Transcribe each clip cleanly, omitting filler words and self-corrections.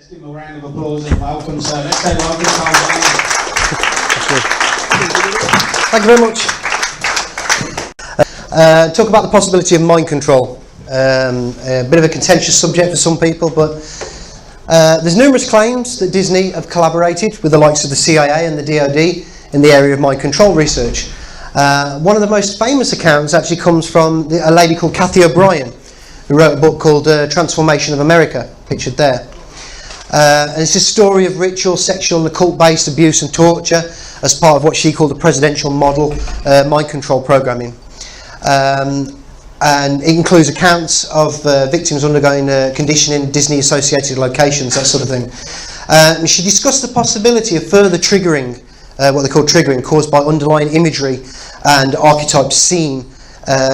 Let's give him a round of applause and welcome. So let's say welcome. Thank you very much. Talk about the possibility of mind control. A bit of a contentious subject for some people, but there's numerous claims that Disney have collaborated with the likes of the CIA and the DoD in the area of mind control research. One of the most famous accounts actually comes from a lady called Cathy O'Brien, who wrote a book called Transformation of America, pictured there. And it's a story of ritual, sexual and occult-based abuse and torture as part of what she called the presidential model mind control programming. And it includes accounts of victims undergoing conditioning, Disney-associated locations, that sort of thing. And she discussed the possibility of further triggering, what they call triggering, caused by underlying imagery and archetypes seen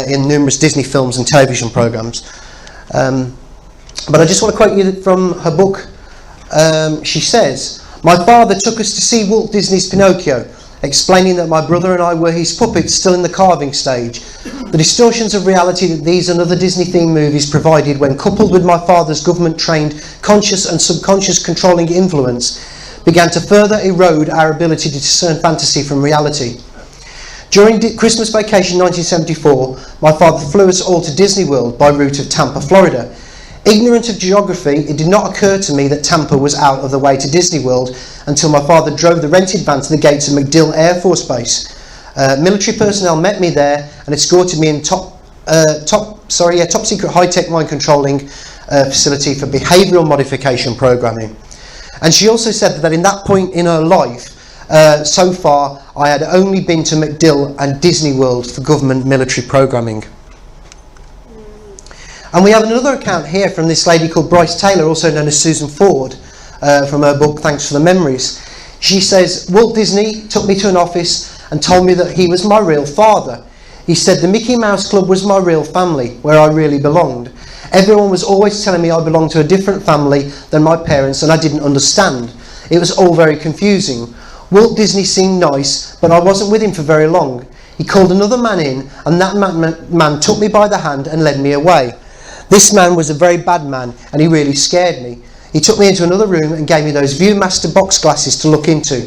in numerous Disney films and television programs. But I just want to quote you from her book. She says, "My father took us to see Walt Disney's Pinocchio, explaining that my brother and I were his puppets still in the carving stage. The distortions of reality that these and other Disney-themed movies provided, when coupled with my father's government-trained conscious and subconscious controlling influence, began to further erode our ability to discern fantasy from reality. During Christmas vacation 1974, my father flew us all to Disney World by route of Tampa, Florida. Ignorant of geography, it did not occur to me that Tampa was out of the way to Disney World until my father drove the rented van to the gates of MacDill Air Force Base. Military personnel met me there and escorted me in top secret high-tech mind controlling facility for behavioural modification programming." And she also said that in that point in her life, so far, I had only been to MacDill and Disney World for government military programming. And we have another account here from this lady called Bryce Taylor, also known as Susan Ford, from her book Thanks for the Memories. She says, "Walt Disney took me to an office and told me that he was my real father. He said the Mickey Mouse Club was my real family, where I really belonged. Everyone was always telling me I belonged to a different family than my parents, and I didn't understand. It was all very confusing. Walt Disney seemed nice, but I wasn't with him for very long. He called another man in, and that man took me by the hand and led me away. This man was a very bad man, and he really scared me. He took me into another room and gave me those Viewmaster box glasses to look into.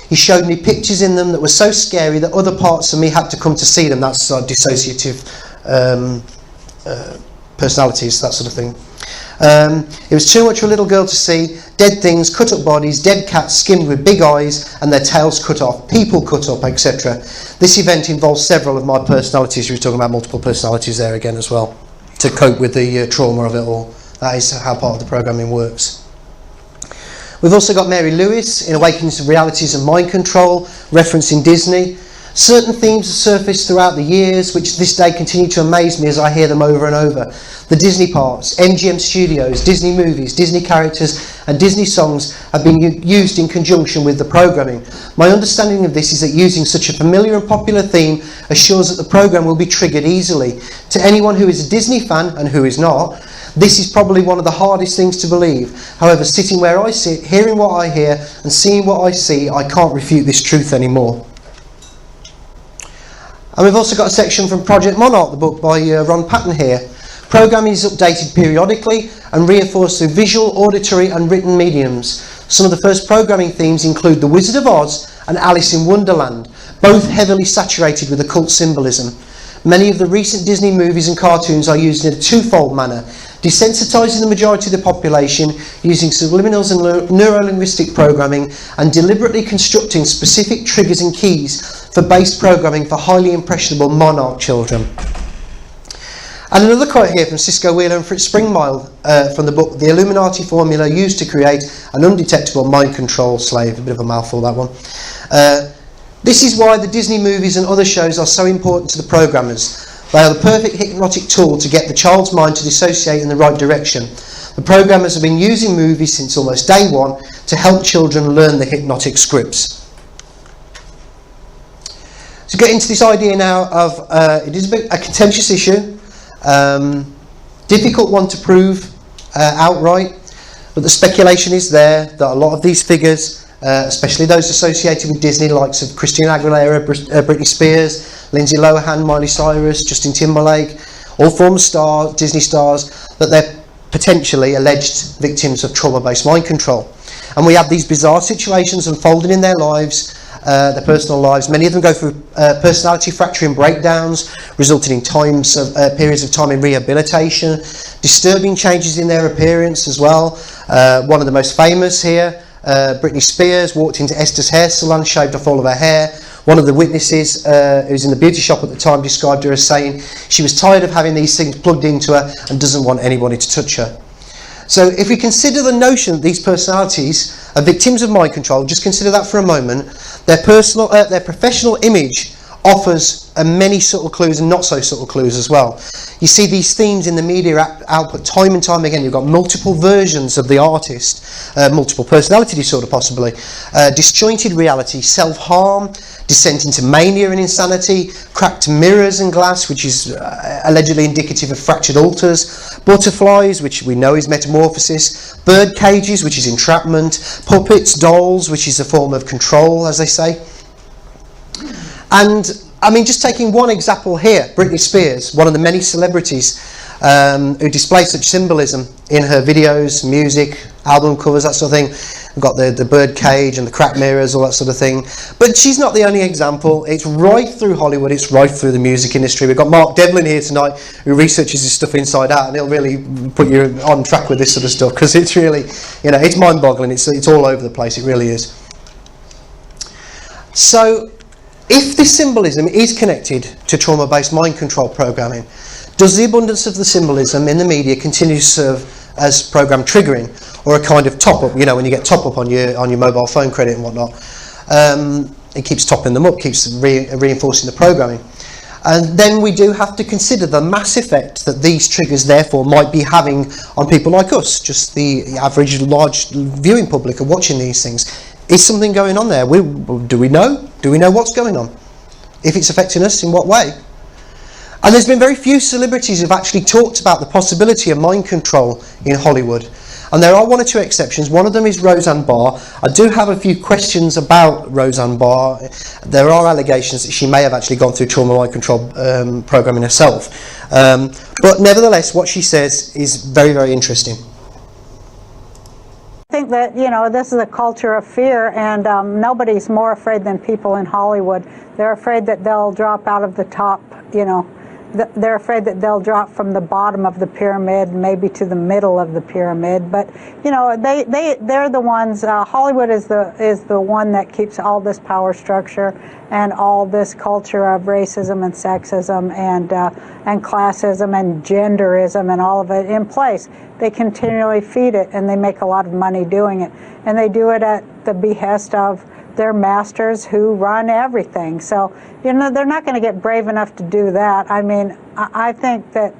He showed me pictures in them that were so scary that other parts of me had to come to see them." That's dissociative personalities, that sort of thing. "It was too much for a little girl to see. Dead things, cut up bodies, dead cats skinned with big eyes and their tails cut off, people cut up, etc. This event involves several of my personalities." You're talking about multiple personalities there again as well, to cope with the trauma of it all. That is how part of the programming works. We've also got Mary Lewis in Awakenings of Realities and Mind Control, referencing Disney. "Certain themes have surfaced throughout the years, which this day continue to amaze me as I hear them over and over. The Disney parks, MGM Studios, Disney movies, Disney characters and Disney songs have been used in conjunction with the programming. My understanding of this is that using such a familiar and popular theme assures that the program will be triggered easily. To anyone who is a Disney fan, and who is not, this is probably one of the hardest things to believe. However, sitting where I sit, hearing what I hear and seeing what I see, I can't refute this truth anymore." And we've also got a section from Project Monarch, the book by Ron Patton here. "Programming is updated periodically and reinforced through visual, auditory and written mediums. Some of the first programming themes include The Wizard of Oz and Alice in Wonderland, both heavily saturated with occult symbolism. Many of the recent Disney movies and cartoons are used in a twofold manner, desensitizing the majority of the population using subliminals and neuro-linguistic programming, and deliberately constructing specific triggers and keys for base programming for highly impressionable monarch children." And another quote here from Cisco Wheeler and Fritz Springmile from the book The Illuminati Formula Used to Create an Undetectable Mind Control Slave. A bit of a mouthful, that one. "This is why the Disney movies and other shows are so important to the programmers. They are the perfect hypnotic tool to get the child's mind to dissociate in the right direction. The programmers have been using movies since almost day one to help children learn the hypnotic scripts." So get into this idea now of, it is a contentious issue, difficult one to prove outright, but the speculation is there that a lot of these figures, especially those associated with Disney, the likes of Christina Aguilera, Britney Spears, Lindsay Lohan, Miley Cyrus, Justin Timberlake, all former stars, Disney stars, that they're potentially alleged victims of trauma-based mind control. And we have these bizarre situations unfolding in their lives, their personal lives. Many of them go through personality fracturing breakdowns, resulting in periods of time in rehabilitation, disturbing changes in their appearance as well. One of the most famous here, Britney Spears, walked into Esther's hair salon, shaved off all of her hair. One of the witnesses who was in the beauty shop at the time described her as saying she was tired of having these things plugged into her and doesn't want anybody to touch her. So if we consider the notion that these personalities are victims of mind control, just consider that for a moment, their professional image offers many subtle clues and not so subtle clues as well. You see these themes in the media output time and time again. You've got multiple versions of the artist, multiple personality disorder possibly, disjointed reality, self-harm, descent into mania and insanity, cracked mirrors and glass, which is allegedly indicative of fractured altars, butterflies, which we know is metamorphosis, bird cages, which is entrapment, puppets, dolls, which is a form of control, as they say. And I mean, just taking one example here, Britney Spears, one of the many celebrities who display such symbolism in her videos, music, album covers, that sort of thing. We've got the bird cage and the cracked mirrors, all that sort of thing. But she's not the only example. It's right through Hollywood, it's right through the music industry. We've got Mark Devlin here tonight, who researches this stuff inside out, and he'll really put you on track with this sort of stuff, because it's really, it's mind-boggling. It's all over the place, it really is. So, if this symbolism is connected to trauma-based mind control programming, does the abundance of the symbolism in the media continue to serve as program triggering, or a kind of top-up, when you get top-up on your mobile phone credit and whatnot? It keeps topping them up, keeps reinforcing the programming. And then we do have to consider the mass effect that these triggers therefore might be having on people like us, just the average large viewing public are watching these things. Is something going on there? Do we know? Do we know what's going on? If it's affecting us, in what way? And there's been very few celebrities who've actually talked about the possibility of mind control in Hollywood. And there are one or two exceptions. One of them is Roseanne Barr. I do have a few questions about Roseanne Barr. There are allegations that she may have actually gone through trauma mind control programming herself. But nevertheless, what she says is very, very interesting. I think that, this is a culture of fear, and nobody's more afraid than people in Hollywood. They're afraid that they'll drop out of the top, they're afraid that they'll drop from the bottom of the pyramid, maybe to the middle of the pyramid. But, they're the ones, Hollywood is the one that keeps all this power structure and all this culture of racism and sexism and classism and genderism and all of it in place. They continually feed it, and they make a lot of money doing it. And they do it at the behest of their masters who run everything. So, they're not going to get brave enough to do that. I mean, I think that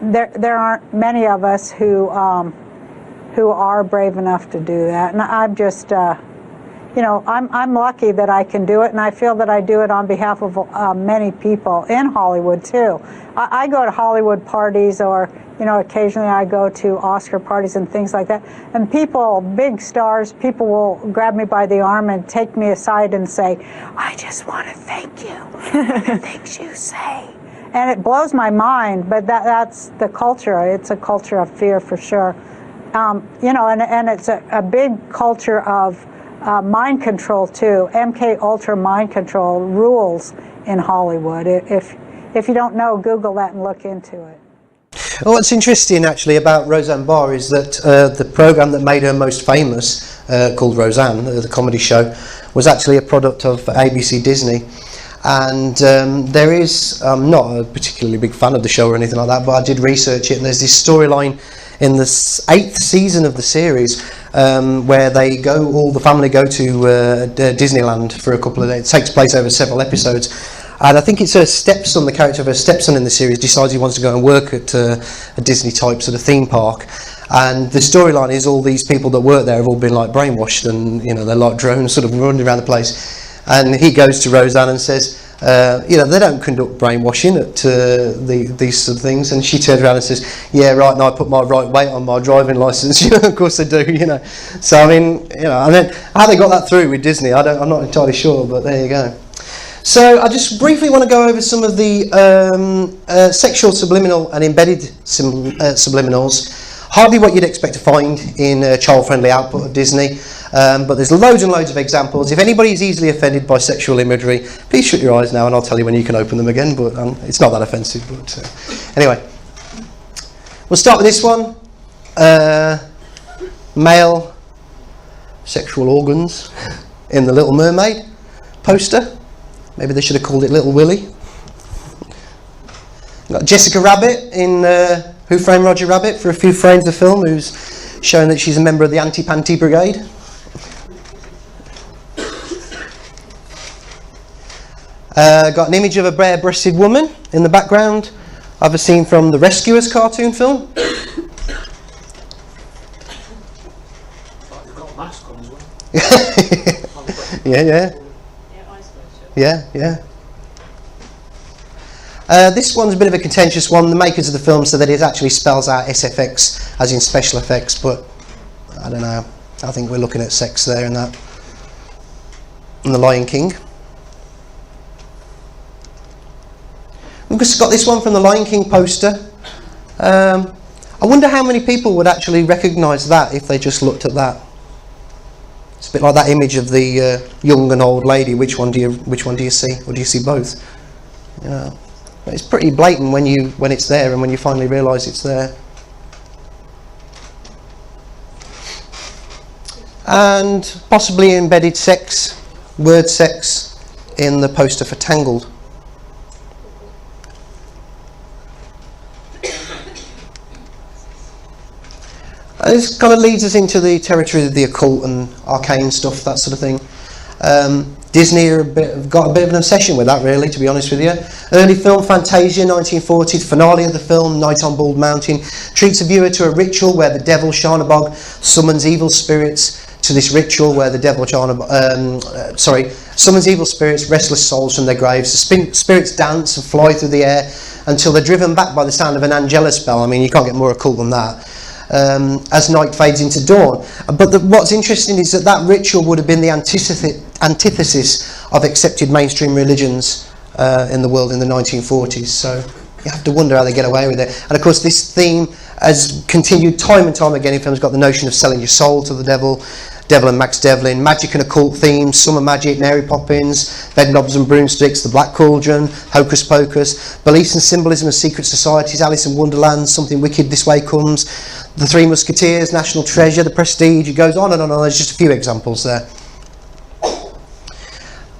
there aren't many of us who are brave enough to do that. And I'm just, I'm lucky that I can do it, and I feel that I do it on behalf of many people in Hollywood too. I go to Hollywood parties, or occasionally I go to Oscar parties and things like that, and people, big stars, people will grab me by the arm and take me aside and say, "I just want to thank you for the things you say." And it blows my mind, but that's the culture. It's a culture of fear for sure. And it's a big culture of mind control too. MK Ultra mind control rules in Hollywood. If you don't know, Google that and look into it. Well, what's interesting actually about Roseanne Barr is that the program that made her most famous, called Roseanne, the comedy show, was actually a product of ABC Disney. And there is, I'm not a particularly big fan of the show or anything like that, but I did research it, and there's this storyline in the 8th season of the series where all the family go to Disneyland for a couple of days. It takes place over several episodes. And I think it's her stepson, the character of her stepson in the series, decides he wants to go and work at a Disney-type sort of theme park. And the storyline is all these people that work there have all been like brainwashed, and they're like drones sort of running around the place. And he goes to Roseanne and says, they don't conduct brainwashing at these sort of things. And she turns around and says, "Yeah, right, and I put my right weight on my driving licence." Of course they do, So I mean, and then how they got that through with Disney, I'm not entirely sure, but there you go. So I just briefly want to go over some of the sexual subliminal and embedded subliminals. Hardly what you'd expect to find in a child-friendly output of Disney, but there's loads and loads of examples. If anybody is easily offended by sexual imagery, please shut your eyes now and I'll tell you when you can open them again, but it's not that offensive. But anyway, we'll start with this one. Male sexual organs in the Little Mermaid poster. Maybe they should have called it Little Willy. Got Jessica Rabbit in Who Framed Roger Rabbit for a few frames of film, who's showing that she's a member of the Anti-Panty Brigade. Got an image of a bare-breasted woman in the background of a scene from the Rescuers cartoon film. Yeah. This one's a bit of a contentious one. The makers of the film said that it actually spells out SFX as in special effects, but I don't know. I think we're looking at sex there in that. And the Lion King. We've just got this one from the Lion King poster. I wonder how many people would actually recognise that if they just looked at that. It's a bit like that image of the young and old lady. Which one do you see, or do you see both? Yeah, it's pretty blatant when it's there and when you finally realise it's there. And possibly embedded sex, word sex, in the poster for Tangled. This kind of leads us into the territory of the occult and arcane stuff, that sort of thing. Disney got a bit of an obsession with that, really, to be honest with you. Early film Fantasia, 1940, the finale of the film, Night on Bald Mountain, treats a viewer to a ritual where the devil, Shanabog, summons evil spirits to this ritual where the devil, summons evil spirits, restless souls from their graves. The spirits dance and fly through the air until they're driven back by the sound of an Angela spell. I mean, you can't get more occult than that. As night fades into dawn. But what's interesting is that ritual would have been the antithesis of accepted mainstream religions in the world in the 1940s. So you have to wonder how they get away with it. And of course this theme has continued time and time again in films. Got the notion of selling your soul to the devil, Devil and Max Devlin, magic and occult themes, Summer Magic, Mary Poppins, Bedknobs and Broomsticks, The Black Cauldron, Hocus Pocus, beliefs and symbolism of secret societies, Alice in Wonderland, Something Wicked This Way Comes, The Three Musketeers, National Treasure, The Prestige. It goes on and on and on. There's just a few examples there.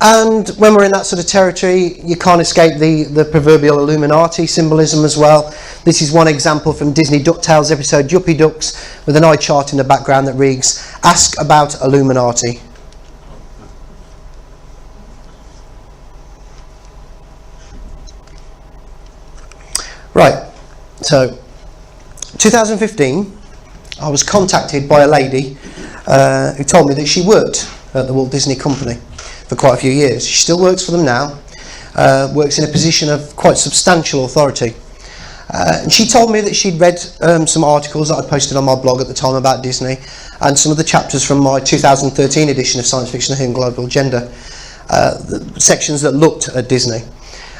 And when we're in that sort of territory, you can't escape the proverbial Illuminati symbolism as well. This is one example from Disney DuckTales episode Yuppie Ducks, with an eye chart in the background that reads, "Ask about Illuminati." Right, so 2015, I was contacted by a lady who told me that she worked at the Walt Disney Company for quite a few years. She still works for them now, works in a position of quite substantial authority. And she told me that she'd read some articles that I posted on my blog at the time about Disney, and some of the chapters from my 2013 edition of Science Fiction and Global Agenda, the sections that looked at Disney.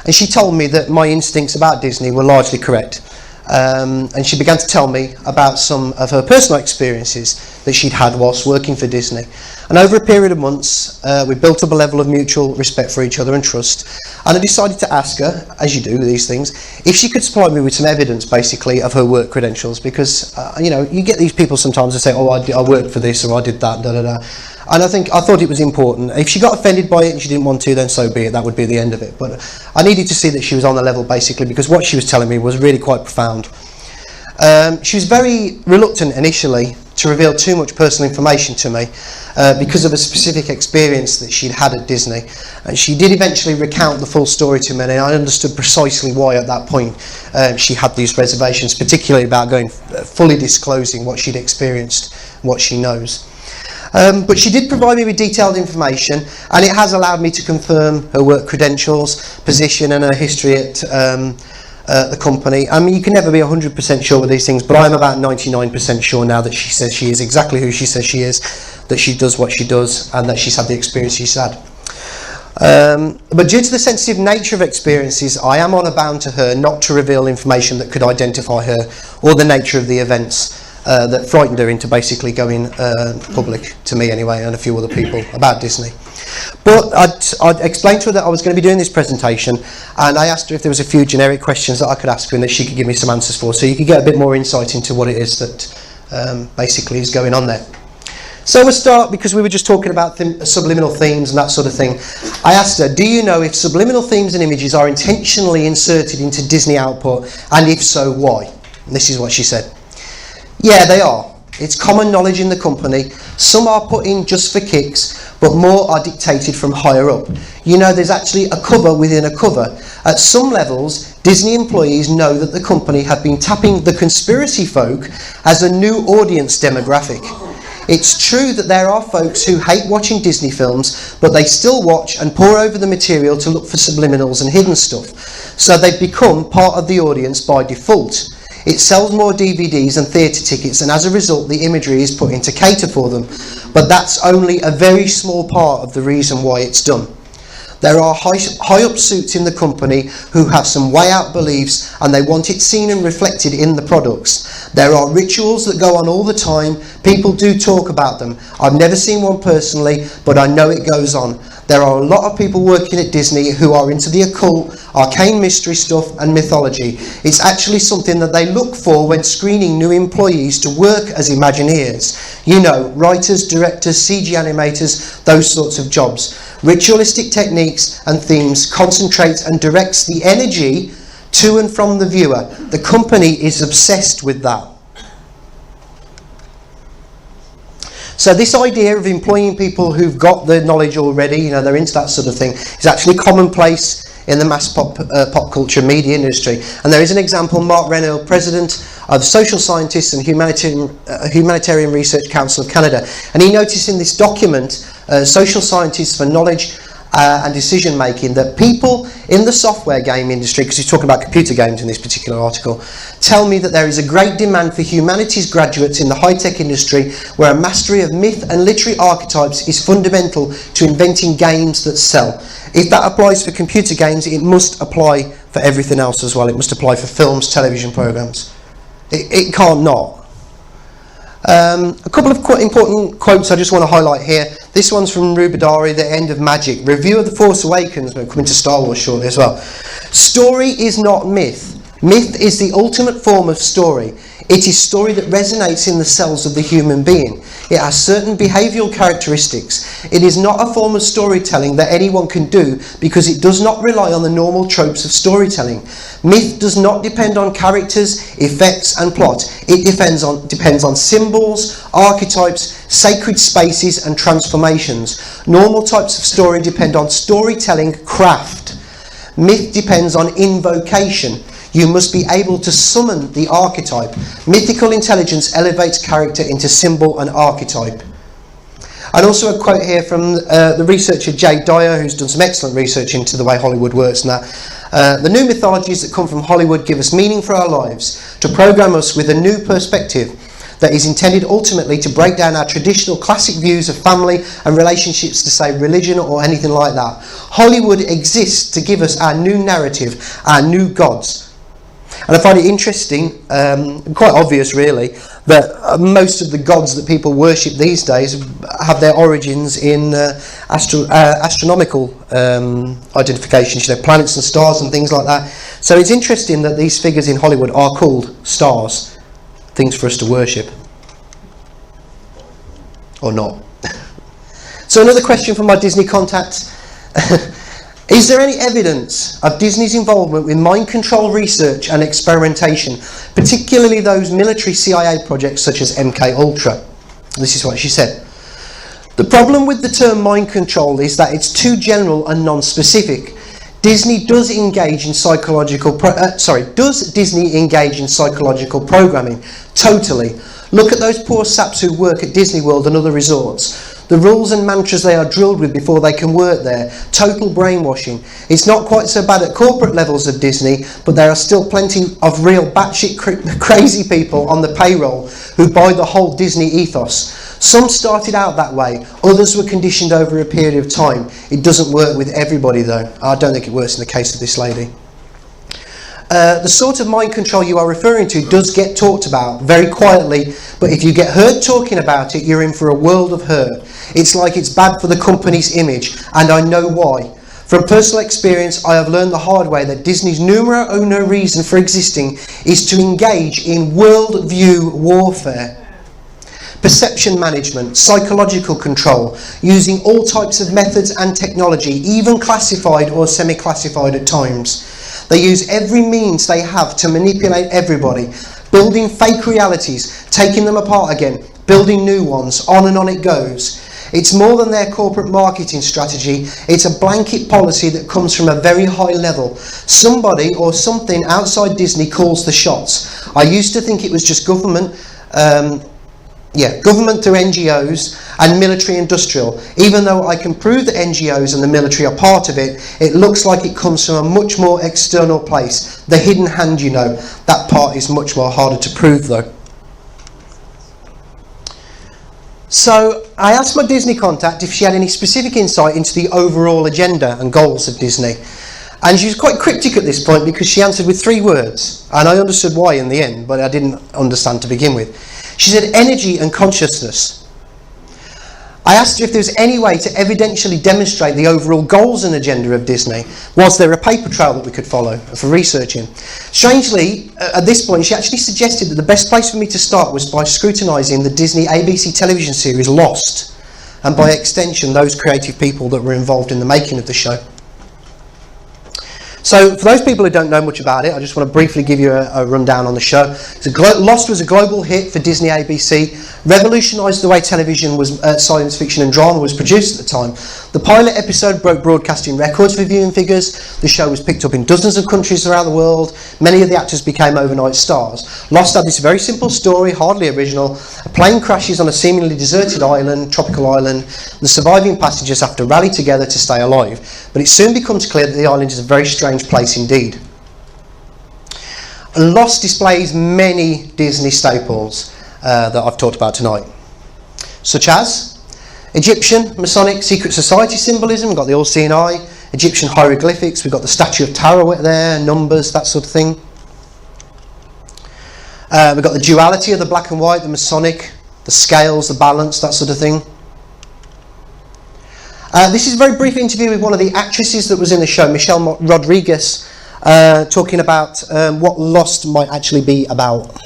And she told me that my instincts about Disney were largely correct. And she began to tell me about some of her personal experiences that she'd had whilst working for Disney. And over a period of months, we built up a level of mutual respect for each other and trust. And I decided to ask her, as you do with these things, if she could supply me with some evidence, basically, of her work credentials. Because, you get these people sometimes that say, oh, I worked for this, or I did that, da-da-da. And I thought it was important. If she got offended by it and she didn't want to, then so be it. That would be the end of it. But I needed to see that she was on the level, basically, because what she was telling me was really quite profound. She was very reluctant initially to reveal too much personal information to me because of a specific experience that she'd had at Disney. And she did eventually recount the full story to me, and I understood precisely why at that point she had these reservations, particularly about fully disclosing what she'd experienced, what she knows. But she did provide me with detailed information, and it has allowed me to confirm her work credentials, position, and her history at the company. I mean, you can never be 100% sure with these things, but I'm about 99% sure now that she says she is exactly who she says she is, that she does what she does, and that she's had the experience she's had. But due to the sensitive nature of experiences, I am honour bound to her not to reveal information that could identify her or the nature of the events that frightened her into basically going public, to me anyway, and a few other people, about Disney. But I'd explained to her that I was going to be doing this presentation, and I asked her if there was a few generic questions that I could ask her and that she could give me some answers for, so you could get a bit more insight into what it is that basically is going on there. So we'll start, because we were just talking about subliminal themes and that sort of thing. I asked her, do you know if subliminal themes and images are intentionally inserted into Disney output, and if so, why? And this is what she said. Yeah, they are. It's common knowledge in the company. Some are put in just for kicks, but more are dictated from higher up. You know, there's actually a cover within a cover. At some levels, Disney employees know that the company have been tapping the conspiracy folk as a new audience demographic. It's true that there are folks who hate watching Disney films, but they still watch and pore over the material to look for subliminals and hidden stuff. So they've become part of the audience by default. It sells more DVDs and theatre tickets, and as a result the imagery is put in to cater for them. But that's only a very small part of the reason why it's done. There are high-up suits in the company who have some way-out beliefs, and they want it seen and reflected in the products. There are rituals that go on all the time. People do talk about them. I've never seen one personally, but I know it goes on. There are a lot of people working at Disney who are into the occult, arcane mystery stuff and mythology. It's actually something that they look for when screening new employees to work as Imagineers. You know, writers, directors, CG animators, those sorts of jobs. Ritualistic techniques and themes concentrates and directs the energy to and from the viewer. The company is obsessed with that. So this idea of employing people who've got the knowledge already, you know, they're into that sort of thing, is actually commonplace in the mass pop culture media industry. And there is an example. Mark Renaud, president of Social Scientists and Humanitarian Research Council of Canada, and he noticed in this document, Social Scientists for Knowledge and Decision Making, that people in the software game industry, because he's talking about computer games in this particular article, tell me that there is a great demand for humanities graduates in the high-tech industry, where a mastery of myth and literary archetypes is fundamental to inventing games that sell. If that applies for computer games, it must apply for everything else as well. It must apply for films, television programs. It can't not. A couple of important quotes I just want to highlight here. This one's from Rubadari, The End of Magic. Review of The Force Awakens. We're coming to Star Wars shortly as well. Story is not myth. Myth is the ultimate form of story. It is story that resonates in the cells of the human being. It has certain behavioural characteristics. It is not a form of storytelling that anyone can do, because it does not rely on the normal tropes of storytelling. Myth does not depend on characters, effects and plot. It depends on symbols, archetypes, sacred spaces and transformations. Normal types of story depend on storytelling craft. Myth depends on invocation. You must be able to summon the archetype. Mythical intelligence elevates character into symbol and archetype. And also a quote here from the researcher Jay Dyer, who's done some excellent research into the way Hollywood works and that. The new mythologies that come from Hollywood give us meaning for our lives, to program us with a new perspective that is intended ultimately to break down our traditional classic views of family and relationships, to say religion or anything like that. Hollywood exists to give us our new narrative, our new gods. And I find it interesting, quite obvious really, that most of the gods that people worship these days have their origins in astronomical identifications, you know, planets and stars and things like that. So it's interesting that these figures in Hollywood are called stars, things for us to worship. Or not. So another question from my Disney contacts. Is there any evidence of Disney's involvement with mind control research and experimentation, particularly those military CIA projects such as MK Ultra? This is what she said. The problem with the term mind control is that it's too general and non-specific. Disney does engage in psychological does Disney engage in psychological programming? Totally. Look at those poor saps who work at Disney World and other resorts. The rules and mantras they are drilled with before they can work there. Total brainwashing. It's not quite so bad at corporate levels of Disney, but there are still plenty of real batshit crazy people on the payroll who buy the whole Disney ethos. Some started out that way, others were conditioned over a period of time. It doesn't work with everybody though. I don't think it works in the case of this lady. The sort of mind control you are referring to does get talked about very quietly, but if you get heard talking about it, you're in for a world of hurt. It's like it's bad for the company's image, and I know why. From personal experience, I have learned the hard way that Disney's numero uno reason for existing is to engage in worldview warfare. Perception management, psychological control, using all types of methods and technology, even classified or semi-classified at times. They use every means they have to manipulate everybody, building fake realities, taking them apart again, building new ones, on and on it goes. It's more than their corporate marketing strategy, it's a blanket policy that comes from a very high level. Somebody or something outside Disney calls the shots. I used to think it was just government, government through NGOs and military industrial. Even though I can prove that NGOs and the military are part of it, it looks like it comes from a much more external place. The hidden hand, you know, that part is much more harder to prove though. So I asked my Disney contact if she had any specific insight into the overall agenda and goals of Disney. And she was quite cryptic at this point because she answered with 3 words. And I understood why in the end, but I didn't understand to begin with. She said energy and consciousness. I asked her if there was any way to evidentially demonstrate the overall goals and agenda of Disney. Was there a paper trail that we could follow for researching? Strangely, at this point, she actually suggested that the best place for me to start was by scrutinising the Disney ABC television series Lost, and by extension, those creative people that were involved in the making of the show. So, for those people who don't know much about it, I just want to briefly give you a rundown on the show. Lost was a global hit for Disney ABC, revolutionised the way television was, science fiction and drama was produced at the time. The pilot episode broke broadcasting records for viewing figures. The show was picked up in dozens of countries around the world. Many of the actors became overnight stars. Lost had this very simple story, hardly original. A plane crashes on a seemingly deserted island, tropical island. The surviving passengers have to rally together to stay alive. But it soon becomes clear that the island is a very strange place indeed. Lost displays many Disney staples that I've talked about tonight, such as Egyptian, Masonic, secret society symbolism. We've got the all-seeing eye, Egyptian hieroglyphics, we've got the statue of Tarot there, numbers, that sort of thing. We've got the duality of the black and white, the Masonic, the scales, the balance, that sort of thing. This is a very brief interview with one of the actresses that was in the show, Michelle Rodriguez, talking about what Lost might actually be about.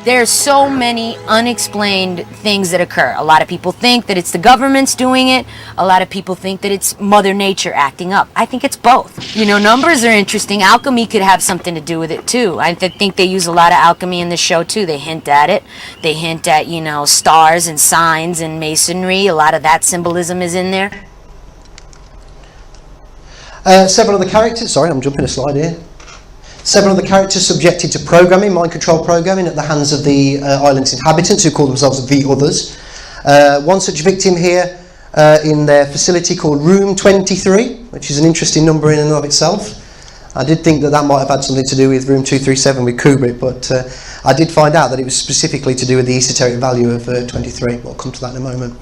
There's so many unexplained things that occur. A lot of people think that it's the government's doing it. A lot of people think that it's Mother Nature acting up. I think it's both. You know, numbers are interesting. Alchemy could have something to do with it too. I think they use a lot of alchemy in the show too. They hint at it. They hint at, you know, stars and signs and masonry. A lot of that symbolism is in there. Several of the characters, sorry, I'm jumping a slide here. Several of the characters subjected to programming, mind control programming, at the hands of the island's inhabitants, who call themselves the Others. One such victim here in their facility called Room 23, which is an interesting number in and of itself. I did think that that might have had something to do with Room 237 with Kubrick, but I did find out that it was specifically to do with the esoteric value of 23. We'll come to that in a moment.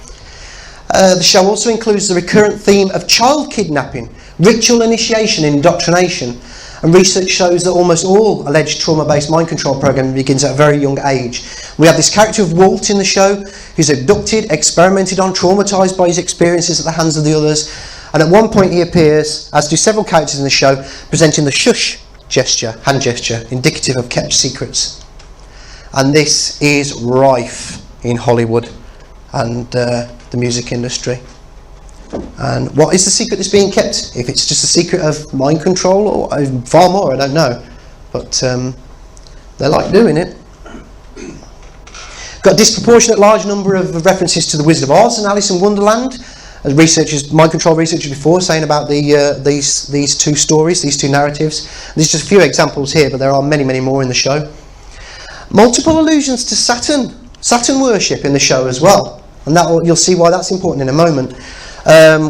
The show also includes the recurrent theme of child kidnapping, ritual initiation and indoctrination. And research shows that almost all alleged trauma-based mind control programming begins at a very young age. We have this character of Walt in the show, who's abducted, experimented on, traumatised by his experiences at the hands of the Others. And at one point he appears, as do several characters in the show, presenting the shush gesture, hand gesture, indicative of kept secrets. And this is rife in Hollywood and the music industry. And what is the secret that's being kept? If it's just a secret of mind control or far more, I don't know. But they like doing it. Got a disproportionate large number of references to the Wizard of Oz and Alice in Wonderland. As researchers, mind control researchers before, saying about these two stories, these two narratives. There's just a few examples here, but there are many, many more in the show. Multiple allusions to Saturn worship in the show as well. And you'll see why that's important in a moment.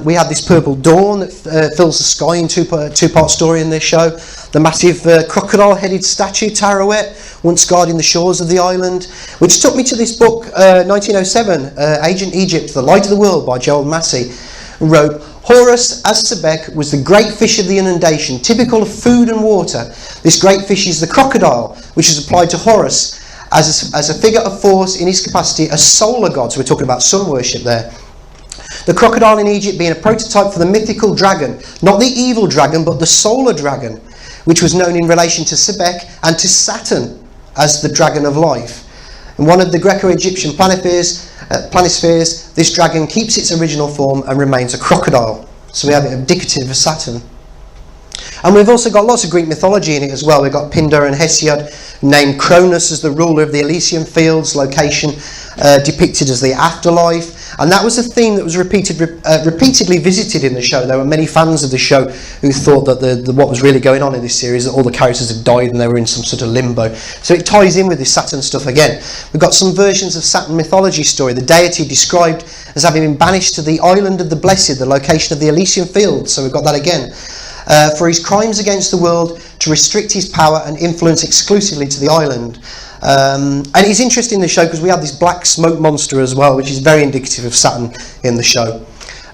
We have this purple dawn that fills the sky in two-part story in this show. The massive crocodile-headed statue, Tarouet, once guarding the shores of the island, which took me to this book, 1907, Ancient Egypt, The Light of the World by Joel Massey, who wrote, Horus, as Sebek, was the great fish of the inundation, typical of food and water. This great fish is the crocodile, which is applied to Horus as a figure of force in his capacity as solar god. So we're talking about sun worship there. The crocodile in Egypt being a prototype for the mythical dragon, not the evil dragon, but the solar dragon, which was known in relation to Sebek and to Saturn as the dragon of life. In one of the Greco-Egyptian planispheres, this dragon keeps its original form and remains a crocodile. So we have it indicative of Saturn. And we've also got lots of Greek mythology in it as well. We've got Pindar and Hesiod, named Cronus as the ruler of the Elysian fields, location depicted as the afterlife. And that was a theme that was repeatedly visited in the show. There were many fans of the show who thought that what was really going on in this series, that all the characters had died and they were in some sort of limbo. So it ties in with this Saturn stuff again. We've got some versions of Saturn mythology story. The deity described as having been banished to the island of the blessed, the location of the Elysian fields. So we've got that again. For his crimes against the world, to restrict his power and influence exclusively to the island. And it's interesting in the show because we have this black smoke monster as well, which is very indicative of Saturn in the show,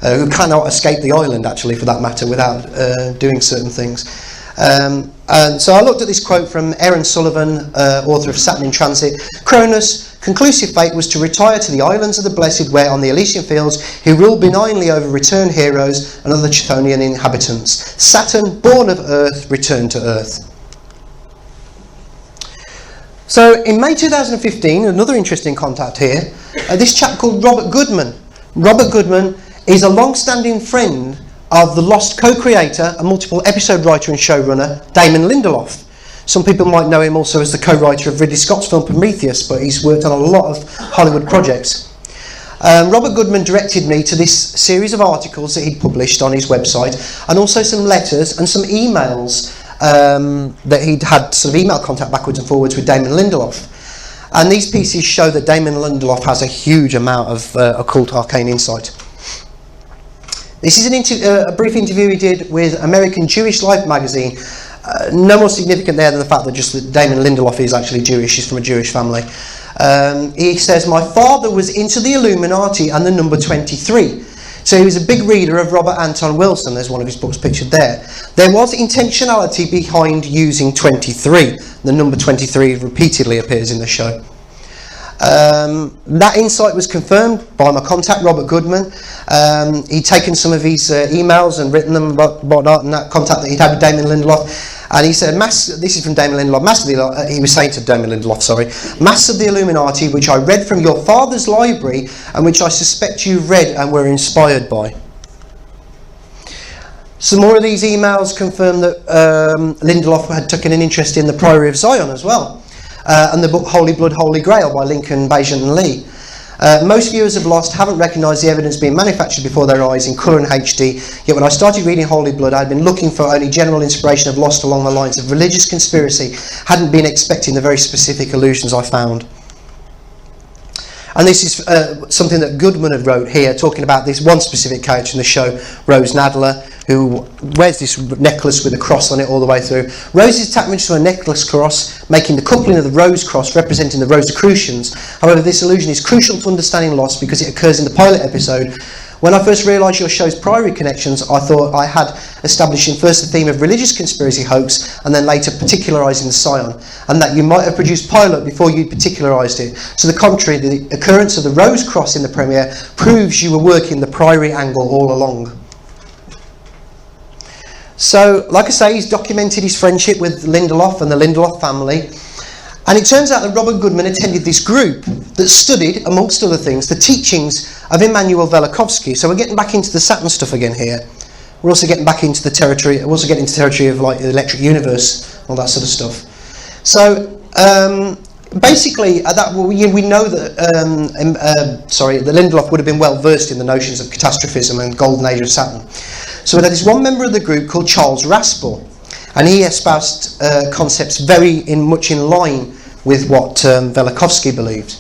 who cannot escape the island, actually, for that matter, without doing certain things. And so I looked at this quote from Aaron Sullivan, author of Saturn in Transit. Cronus' conclusive fate was to retire to the islands of the blessed, where on the Elysian fields he ruled benignly over returned heroes and other Chthonian inhabitants. Saturn, born of Earth, returned to Earth. So in May 2015, another interesting contact here, this chap called Robert Goodman. Robert Goodman is a long-standing friend of the Lost co-creator and multiple episode writer and showrunner Damon Lindelof. Some people might know him also as the co-writer of Ridley Scott's film Prometheus, but he's worked on a lot of Hollywood projects. Robert Goodman directed me to this series of articles that he'd published on his website, and also some letters and some emails that he'd had sort of email contact backwards and forwards with Damon Lindelof. And these pieces show that Damon Lindelof has a huge amount of occult arcane insight. This is a brief interview he did with American Jewish Life magazine. No more significant there than the fact that just that Damon Lindelof is actually Jewish. He's from a Jewish family. He says, "My father was into the Illuminati and the number 23. So he was a big reader of Robert Anton Wilson." There's one of his books pictured there. "There was intentionality behind using 23. The number 23 repeatedly appears in the show. That insight was confirmed by my contact, Robert Goodman. He'd taken some of his emails and written them about that and that contact that he'd had with Damon Lindelof. And he said, this is from Damon Lindelof, he was saying to Damon Lindelof, "Mass of the Illuminati, which I read from your father's library and which I suspect you read and were inspired by." Some more of these emails confirm that Lindelof had taken an interest in the Priory of Zion as well, and the book Holy Blood, Holy Grail by Lincoln, Bajan and Lee. Most viewers of Lost haven't recognised the evidence being manufactured before their eyes in colour and HD, yet when I started reading Holy Blood I had been looking for only general inspiration of Lost along the lines of religious conspiracy, hadn't been expecting the very specific allusions I found. And this is something that Goodman had wrote here, talking about this one specific character in the show, Rose Nadler, who wears this necklace with a cross on it all the way through. Rose's attachment to a necklace cross, making the coupling of the rose cross representing the Rosicrucians. However, this illusion is crucial to understanding Lost because it occurs in the pilot episode. When I first realised your show's Priory connections, I thought I had establishing first the theme of religious conspiracy hoax and then later particularising the scion, and that you might have produced pilot before you'd particularised it. To the contrary, the occurrence of the rose cross in the premiere proves you were working the Priory angle all along. So, like I say, he's documented his friendship with Lindelof and the Lindelof family. And it turns out that Robert Goodman attended this group that studied, amongst other things, the teachings of Immanuel Velikovsky. So we're getting back into the Saturn stuff again here. We're also getting back into the territory, we're also getting into the territory of like the electric universe, all that sort of stuff. So, basically, we know that that Lindelof would have been well versed in the notions of catastrophism and golden age of Saturn. So we had this one member of the group called Charles Raspel, and he espoused concepts very much in line with what Velikovsky believed.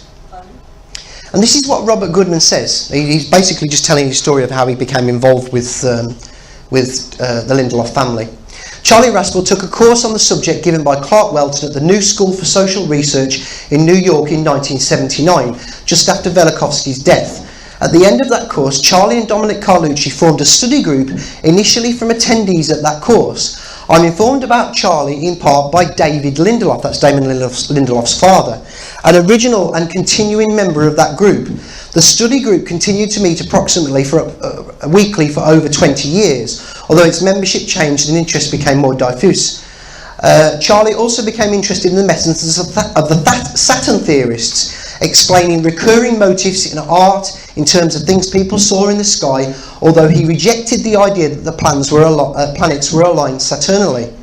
And this is what Robert Goodman says. He's basically just telling his story of how he became involved with the Lindelof family. Charlie Raspel took a course on the subject given by Clark Welton at the New School for Social Research in New York in 1979, just after Velikovsky's death. At the end of that course, Charlie and Dominic Carlucci formed a study group initially from attendees at that course. I'm informed about Charlie in part by David Lindelof, that's Damon Lindelof's father, an original and continuing member of that group. The study group continued to meet approximately weekly for over 20 years, although its membership changed and interest became more diffuse. Charlie also became interested in the methods of the Saturn theorists, explaining recurring motifs in art in terms of things people saw in the sky, although he rejected the idea that the planets were aligned Saturnally.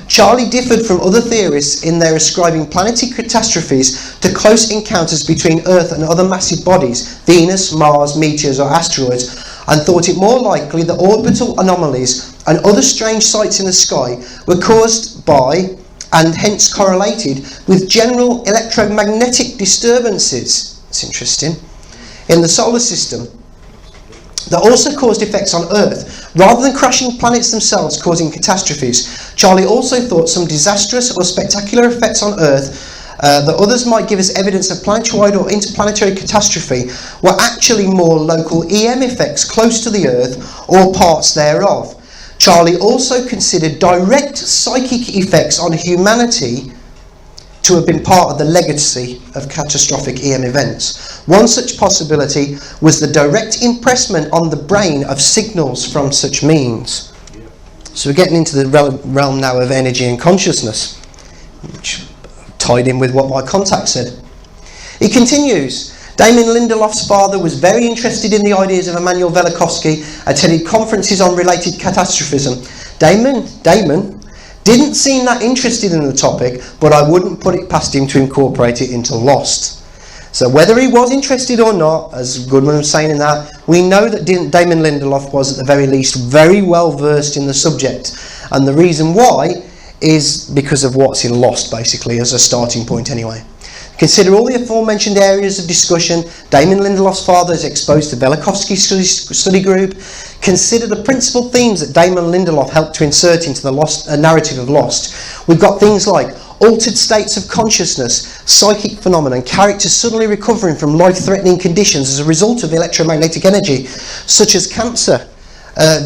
Charlie differed from other theorists in their ascribing planetary catastrophes to close encounters between Earth and other massive bodies, Venus, Mars, meteors or asteroids, and thought it more likely that orbital anomalies and other strange sights in the sky were caused by, and hence correlated with, general electromagnetic disturbances, it's interesting, in the solar system that also caused effects on Earth, rather than crashing planets themselves causing catastrophes. Charlie also thought some disastrous or spectacular effects on Earth that others might give as evidence of planetary or interplanetary catastrophe were actually more local EM effects close to the Earth or parts thereof. Charlie also considered direct psychic effects on humanity to have been part of the legacy of catastrophic EM events. One such possibility was the direct impressment on the brain of signals from such means. So we're getting into the realm now of energy and consciousness, which tied in with what my contact said. He continues, Damon Lindelof's father was very interested in the ideas of Immanuel Velikovsky, attended conferences on related catastrophism. Damon didn't seem that interested in the topic, but I wouldn't put it past him to incorporate it into Lost. So whether he was interested or not, as Goodman was saying in that, we know that Damon Lindelof was at the very least very well versed in the subject. And the reason why is because of what's in Lost, basically, as a starting point anyway. Consider all the aforementioned areas of discussion. Damon Lindelof's father is exposed to Velikovsky's study group. Consider the principal themes that Damon Lindelof helped to insert into the narrative of Lost. We've got things like altered states of consciousness, psychic phenomena, and characters suddenly recovering from life-threatening conditions as a result of electromagnetic energy, such as cancer,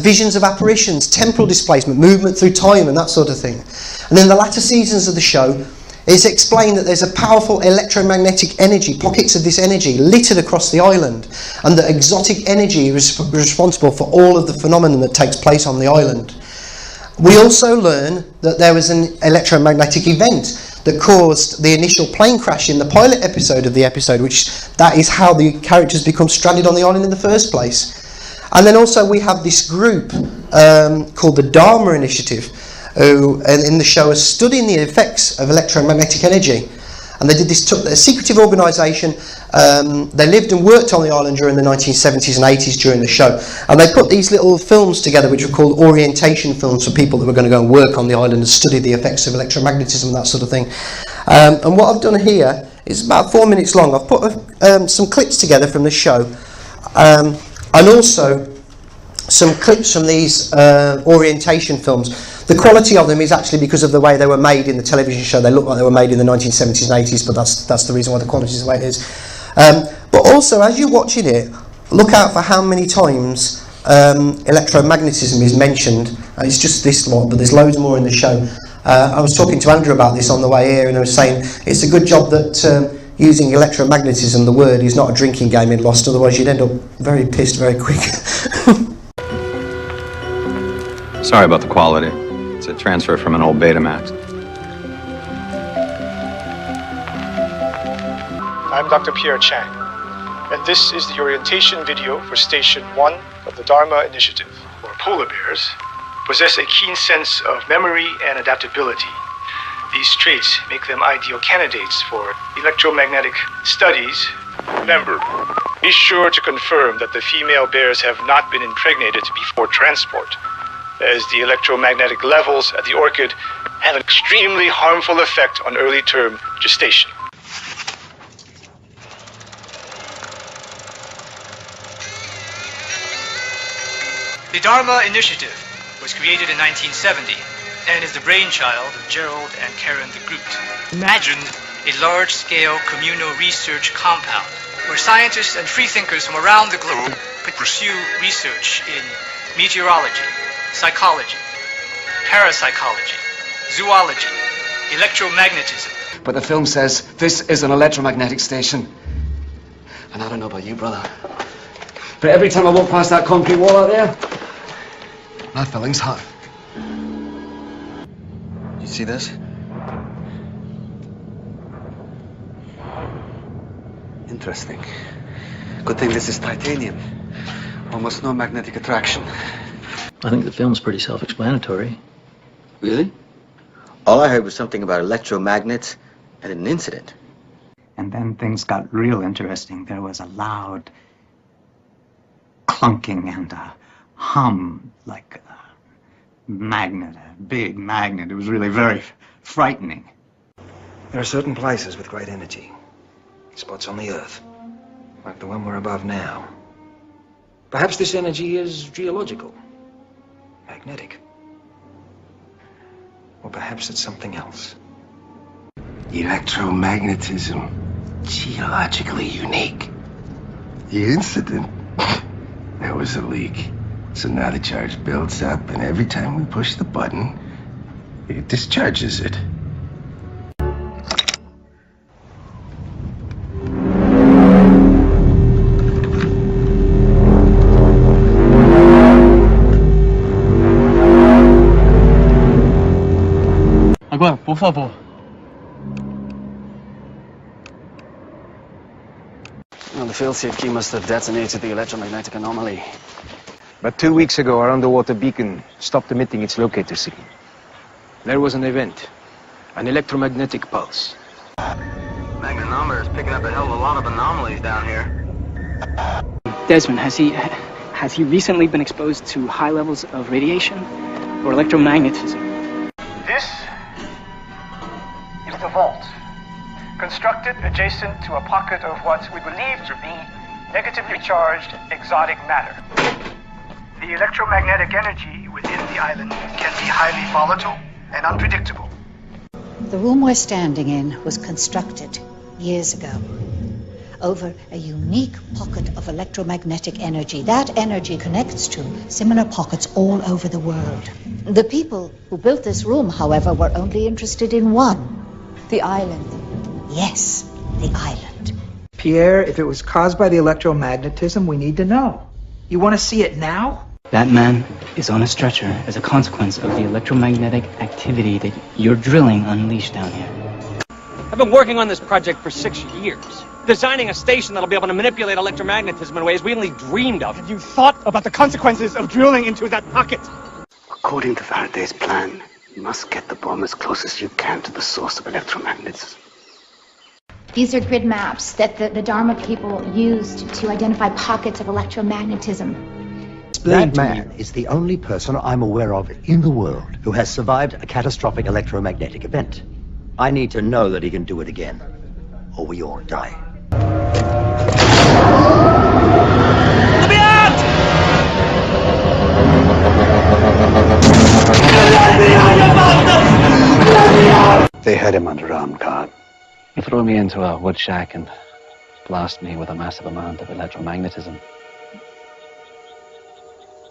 visions of apparitions, temporal displacement, movement through time, and that sort of thing. And in the latter seasons of the show, it's explained that there's a powerful electromagnetic energy, pockets of this energy, littered across the island, and that exotic energy is responsible for all of the phenomenon that takes place on the island. We also learn that there was an electromagnetic event that caused the initial plane crash in the pilot episode of the episode, which that is how the characters become stranded on the island in the first place. And then also we have this group called the Dharma Initiative, who in the show are studying the effects of electromagnetic energy. And they did this, took a secretive organisation. They lived and worked on the island during the 1970s and 80s during the show. And they put these little films together, which were called orientation films for people that were going to go and work on the island and study the effects of electromagnetism and that sort of thing. And what I've done here is about 4 minutes long. I've put some clips together from the show. And also some clips from these orientation films. The quality of them is actually because of the way they were made in the television show. They look like they were made in the 1970s and 80s, but that's the reason why the quality is the way it is. But also, as you're watching it, look out for how many times electromagnetism is mentioned. It's just this lot, but there's loads more in the show. I was talking to Andrew about this on the way here, and I was saying it's a good job that using electromagnetism, the word, is not a drinking game in Lost, otherwise you'd end up very pissed very quick. Sorry about the quality. It's a transfer from an old Betamax. I'm Dr. Pierre Chang, and this is the orientation video for Station 1 of the Dharma Initiative. Or polar bears possess a keen sense of memory and adaptability. These traits make them ideal candidates for electromagnetic studies. Remember, be sure to confirm that the female bears have not been impregnated before transport, as the electromagnetic levels at the orchid have an extremely harmful effect on early-term gestation. The Dharma Initiative was created in 1970 and is the brainchild of Gerald and Karen de Groot. Imagine a large-scale communal research compound where scientists and freethinkers from around the globe could pursue research in meteorology, psychology, parapsychology, zoology, electromagnetism. But the film says this is an electromagnetic station. And I don't know about you, brother, but every time I walk past that concrete wall out there, my feeling's hot. You see this? Interesting. Good thing this is titanium. Almost no magnetic attraction. I think the film's pretty self-explanatory. Really? All I heard was something about electromagnets and an incident. And then things got real interesting. There was a loud clunking and a hum like a magnet, a big magnet. It was really very frightening. There are certain places with great energy. Spots on the Earth, like the one we're above now. Perhaps this energy is geological, magnetic. Or perhaps it's something else. Electromagnetism, geologically unique. The incident, there was a leak. So now the charge builds up, and every time we push the button, it discharges it. Agora, por favor. Well, the failsafe key must have detonated the electromagnetic anomaly. But 2 weeks ago, our underwater beacon stopped emitting its locator signal. There was an event, an electromagnetic pulse. Magnetometer is picking up a hell of a lot of anomalies down here. Desmond, has he recently been exposed to high levels of radiation or electromagnetism? This is the vault, constructed adjacent to a pocket of what we believe to be negatively charged exotic matter. The electromagnetic energy within the island can be highly volatile and unpredictable. The room we're standing in was constructed years ago over a unique pocket of electromagnetic energy. That energy connects to similar pockets all over the world. The people who built this room, however, were only interested in one, the island. Yes, the island. Pierre, if it was caused by the electromagnetism, we need to know. You want to see it now? That man is on a stretcher as a consequence of the electromagnetic activity that your drilling unleashed down here. I've been working on this project for 6 years, designing a station that'll be able to manipulate electromagnetism in ways we only dreamed of. Have you thought about the consequences of drilling into that pocket? According to Faraday's plan, you must get the bomb as close as you can to the source of electromagnetism. These are grid maps that the Dharma people used to identify pockets of electromagnetism. That man is the only person I'm aware of in the world who has survived a catastrophic electromagnetic event. I need to know that he can do it again, or we all die. Let me out! They had him under armed guard. He threw me into a wood shack and blasted me with a massive amount of electromagnetism.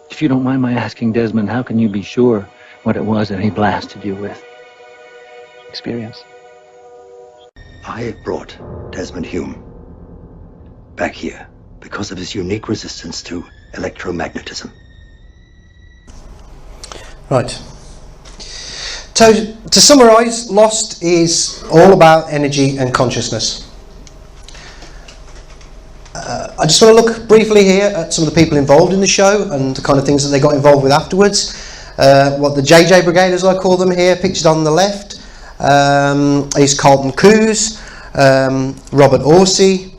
If you don't mind my asking, Desmond, how can you be sure what it was that he blasted you with? Experience. I brought Desmond Hume back here because of his unique resistance to electromagnetism. Right. So, to summarise, Lost is all about energy and consciousness. I just want to look briefly here at some of the people involved in the show and the kind of things that they got involved with afterwards. What the JJ Brigade, as I call them here, pictured on the left, is Carlton Coos, Robert Orsi,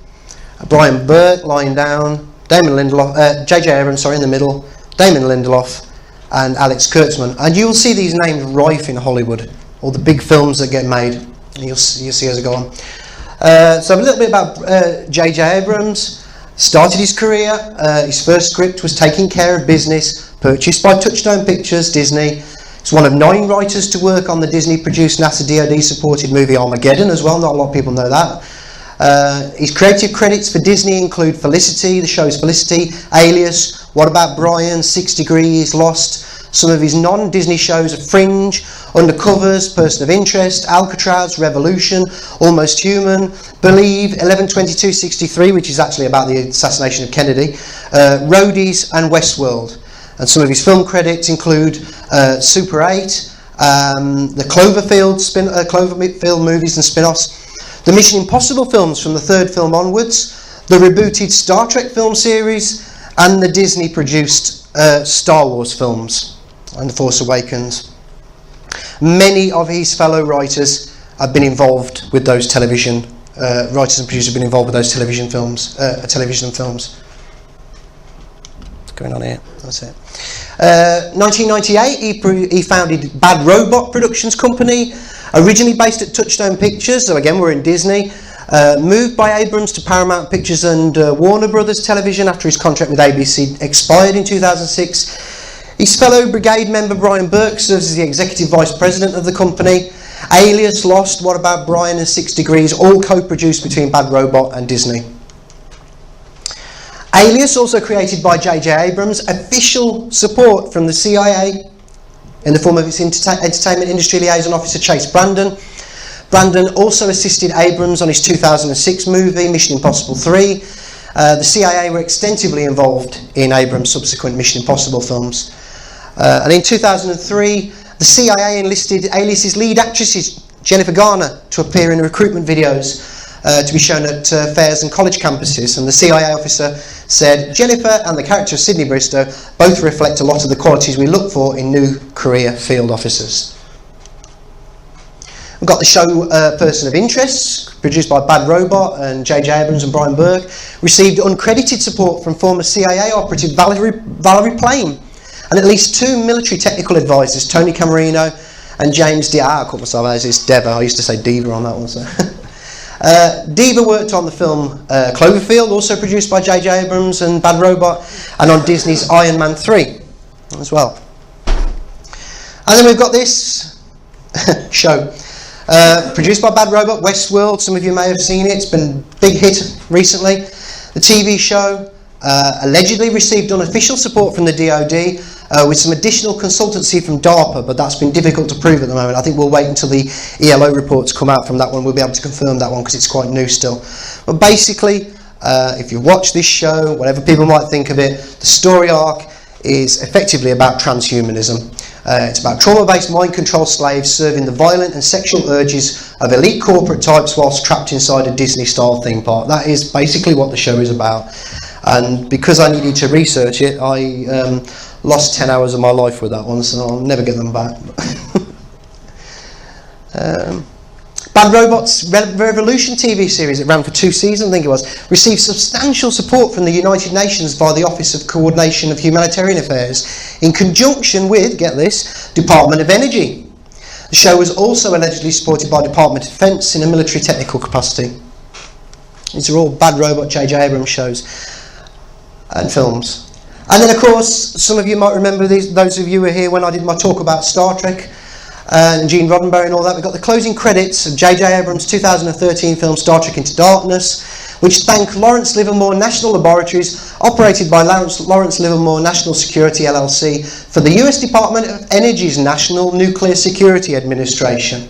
Brian Burke lying down, Damon Lindelof, JJ Abrams, sorry, in the middle, Damon Lindelof, and Alex Kurtzman. And you'll see these names rife in Hollywood, all the big films that get made. You'll see as I go on. So a little bit about J.J. Abrams. Started his career, his first script was Taking Care of Business, purchased by Touchstone Pictures, Disney. He's one of 9 writers to work on the Disney-produced NASA DoD-supported movie Armageddon as well. Not a lot of people know that. His creative credits for Disney include Felicity, the show's Felicity, Alias, What About Brian, 6 Degrees, Lost. Some of his non-Disney shows are Fringe, Undercovers, Person of Interest, Alcatraz, Revolution, Almost Human, Believe, 11/22/63, which is actually about the assassination of Kennedy, Roadies and Westworld. And some of his film credits include Super 8, the Cloverfield movies and spin-offs, the Mission Impossible films from the third film onwards, the rebooted Star Trek film series, and the Disney-produced Star Wars films and The Force Awakens. Many of his fellow writers have been involved with those television writers and producers have been involved with those television films. What's going on here? That's it. 1998, he founded Bad Robot Productions Company, originally based at Touchstone Pictures. So again, we're in Disney. Moved by Abrams to Paramount Pictures and Warner Brothers Television after his contract with ABC expired in 2006. His fellow brigade member Brian Burke serves as the executive vice president of the company. Alias, Lost, What About Brian and 6 Degrees, all co-produced between Bad Robot and Disney. Alias, also created by J.J. Abrams, official support from the CIA in the form of its entertainment industry liaison officer Chase Brandon. Brandon also assisted Abrams on his 2006 movie, Mission Impossible 3. The CIA were extensively involved in Abrams' subsequent Mission Impossible films. And in 2003, the CIA enlisted Alias's lead actresses, Jennifer Garner, to appear in recruitment videos to be shown at fairs and college campuses. And the CIA officer said, Jennifer and the character of Sydney Bristow both reflect a lot of the qualities we look for in new career field officers. We've got the show Person of Interest, produced by Bad Robot and J.J. Abrams and Brian Burke. Received uncredited support from former CIA operative Valerie Plame and at least 2 military technical advisors, Tony Camarino and James I caught myself as it's Deva. I used to say Diva on that one. So. Diva worked on the film Cloverfield, also produced by J.J. Abrams and Bad Robot, and on Disney's Iron Man 3 as well. And then we've got this show. Produced by Bad Robot, Westworld. Some of you may have seen it. It's been a big hit recently. The TV show allegedly received unofficial support from the DoD with some additional consultancy from DARPA, but that's been difficult to prove at the moment. I think we'll wait until the ELO reports come out from that one. We'll be able to confirm that one because it's quite new still. But basically, if you watch this show, whatever people might think of it, the story arc is effectively about transhumanism. It's about trauma-based mind control slaves serving the violent and sexual urges of elite corporate types whilst trapped inside a Disney-style theme park. That is basically what the show is about. And because I needed to research it, I lost 10 hours of my life with that one, so I'll never get them back. Bad Robot's Revolution TV series, it ran for 2 seasons, I think it was, received substantial support from the United Nations via the Office of Coordination of Humanitarian Affairs in conjunction with, get this, Department of Energy. The show was also allegedly supported by Department of Defence in a military technical capacity. These are all Bad Robot J.J. Abrams shows and films. And then of course, some of you might remember these, those of you who were here when I did my talk about Star Trek and Gene Roddenberry and all that. We've got the closing credits of J.J. Abrams' 2013 film Star Trek Into Darkness, which thank Lawrence Livermore National Laboratories, operated by Lawrence Livermore National Security LLC, for the US Department of Energy's National Nuclear Security Administration.